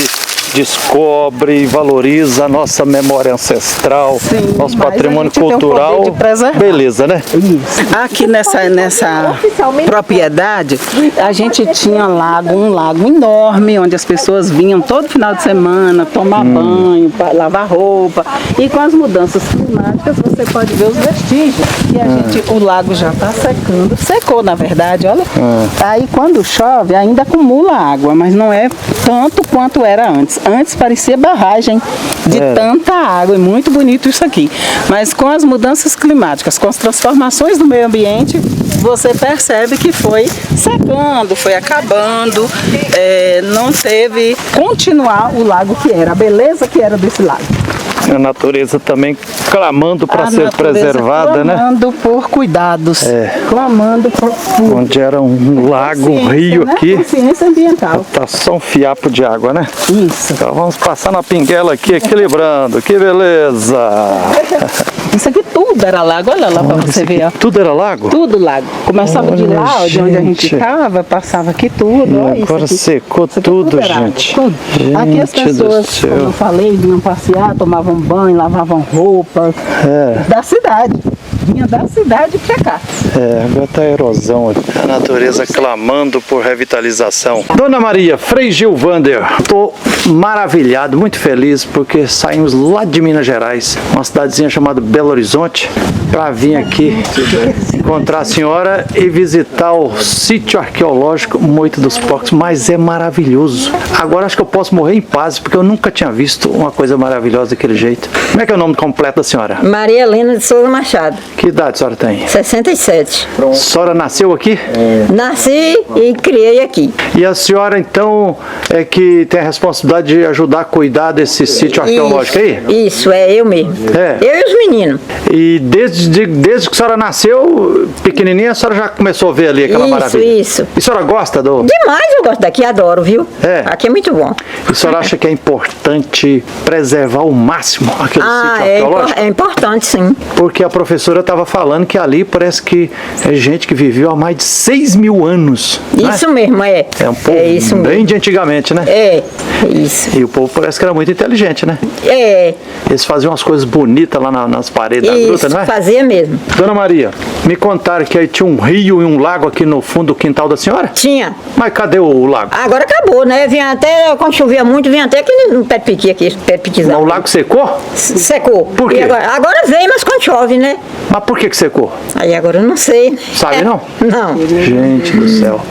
Speaker 6: descobre e valoriza a nossa memória ancestral, nosso patrimônio cultural, beleza, né?
Speaker 8: Isso. Aqui nessa propriedade, a gente tinha um lago enorme, onde as pessoas vinham todo final de semana tomar banho, lavar roupa. E com as mudanças climáticas, você pode ver os vestígios. E o lago já está secando. Secou, na verdade, olha. Aí quando chove, ainda acumula água, mas não é tanto quanto era antes. Antes parecia barragem de tanta água, é muito bonito isso aqui. Mas com as mudanças climáticas, com as transformações do meio ambiente, você percebe que foi secando, foi acabando, não teve continuar o lago que era, a beleza que era desse lago.
Speaker 6: A natureza também clamando para ser preservada, né?
Speaker 8: Clamando por cuidados, clamando por
Speaker 6: onde era um lago, um rio, né? Aqui.
Speaker 8: Consciência ambiental.
Speaker 6: Tá só um fiapo de água, né?
Speaker 8: Isso.
Speaker 6: Então vamos passar na pinguela aqui, equilibrando. Que beleza!
Speaker 8: Isso aqui tudo era lago, olha lá para você ver. Ó.
Speaker 6: Tudo era lago?
Speaker 8: Tudo lago. Começava de lá, de onde a gente ficava, passava aqui tudo.
Speaker 6: E agora secou tudo, gente.
Speaker 8: Tudo. Aqui as pessoas, como eu falei, vinham passear, tomavam banho, lavavam roupa da cidade. Vinha da cidade pra cá.
Speaker 6: Agora tá erosão aqui. A natureza clamando por revitalização. Dona Maria, Frei Gilvander, tô maravilhado, muito feliz, porque saímos lá de Minas Gerais, uma cidadezinha chamada Belo Horizonte, para vir aqui encontrar a senhora e visitar o sítio arqueológico Moita dos Porcos, mas é maravilhoso. Agora acho que eu posso morrer em paz, porque eu nunca tinha visto uma coisa maravilhosa daquele jeito. Como é que é o nome completo da senhora?
Speaker 10: Maria Helena de Souza Machado.
Speaker 6: Que idade a senhora tem?
Speaker 10: 67.
Speaker 6: A senhora nasceu aqui?
Speaker 10: Nasci e criei aqui.
Speaker 6: E a senhora, então, é que tem a responsabilidade de ajudar a cuidar desse sítio arqueológico aí?
Speaker 10: Isso, é eu mesmo. Eu e os meninos.
Speaker 6: E desde que a senhora nasceu, pequenininha, a senhora já começou a ver ali aquela maravilha?
Speaker 10: Isso.
Speaker 6: E a senhora gosta do...
Speaker 10: Demais eu gosto daqui, adoro, viu? Aqui é muito bom.
Speaker 6: E a senhora acha que é importante preservar ao máximo aquele sítio arqueológico?
Speaker 10: É importante, sim.
Speaker 6: Porque a professora estava falando que ali parece que é gente que viveu há mais de 6.000 anos.
Speaker 10: Isso mesmo, é.
Speaker 6: É um povo bem de antigamente, né?
Speaker 10: Isso.
Speaker 6: E o povo parece que era muito inteligente, né? Eles faziam umas coisas bonitas lá nas paredes da gruta, não é?
Speaker 10: Fazia mesmo.
Speaker 6: Dona Maria, me contaram que aí tinha um rio e um lago aqui no fundo do quintal da senhora?
Speaker 10: Tinha.
Speaker 6: Mas cadê o lago?
Speaker 10: Agora acabou, né? Vinha até, quando chovia muito, vinha até aqui no pé de piqui, aqui, pé de piquizão.
Speaker 6: Mas o lago secou?
Speaker 10: Secou.
Speaker 6: Por quê?
Speaker 10: Agora vem, mas quando chove, né?
Speaker 6: Mas por que secou?
Speaker 10: Aí agora eu não sei.
Speaker 6: Sabe não?
Speaker 10: Não.
Speaker 6: Gente do céu.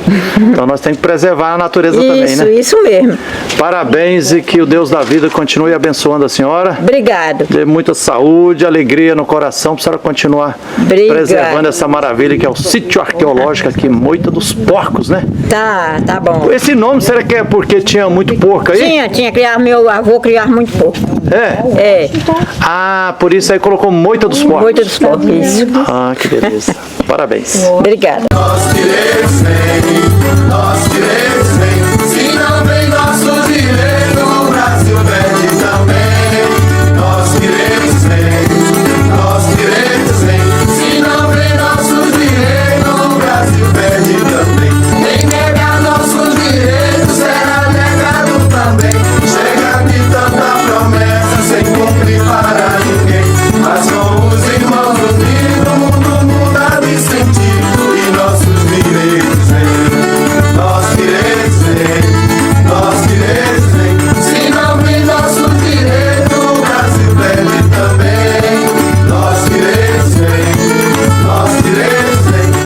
Speaker 6: Então nós temos que preservar a natureza também, né?
Speaker 10: Isso mesmo.
Speaker 6: Parabéns e que o Deus da vida continue abençoando a senhora.
Speaker 10: Obrigado.
Speaker 6: Dê muita saúde, alegria no coração para a senhora continuar preservando essa maravilha que é o sítio arqueológico aqui, Moita dos Porcos, né?
Speaker 10: Tá bom.
Speaker 6: Esse nome, será que é porque tinha muito porco aí?
Speaker 10: Tinha. Meu avô criava muito porco.
Speaker 6: Ah, por isso aí colocou Moita dos Porcos.
Speaker 10: Moita dos Porcos, isso.
Speaker 6: Ah, que beleza. Parabéns.
Speaker 10: Obrigada.
Speaker 11: Nós queremos bem, se não vem nosso direito, o Brasil perde também. Nós queremos bem, se não vem nosso direito, o Brasil perde também. Nem negar nossos direitos será negado também. Chega de tanta promessa sem cumprir para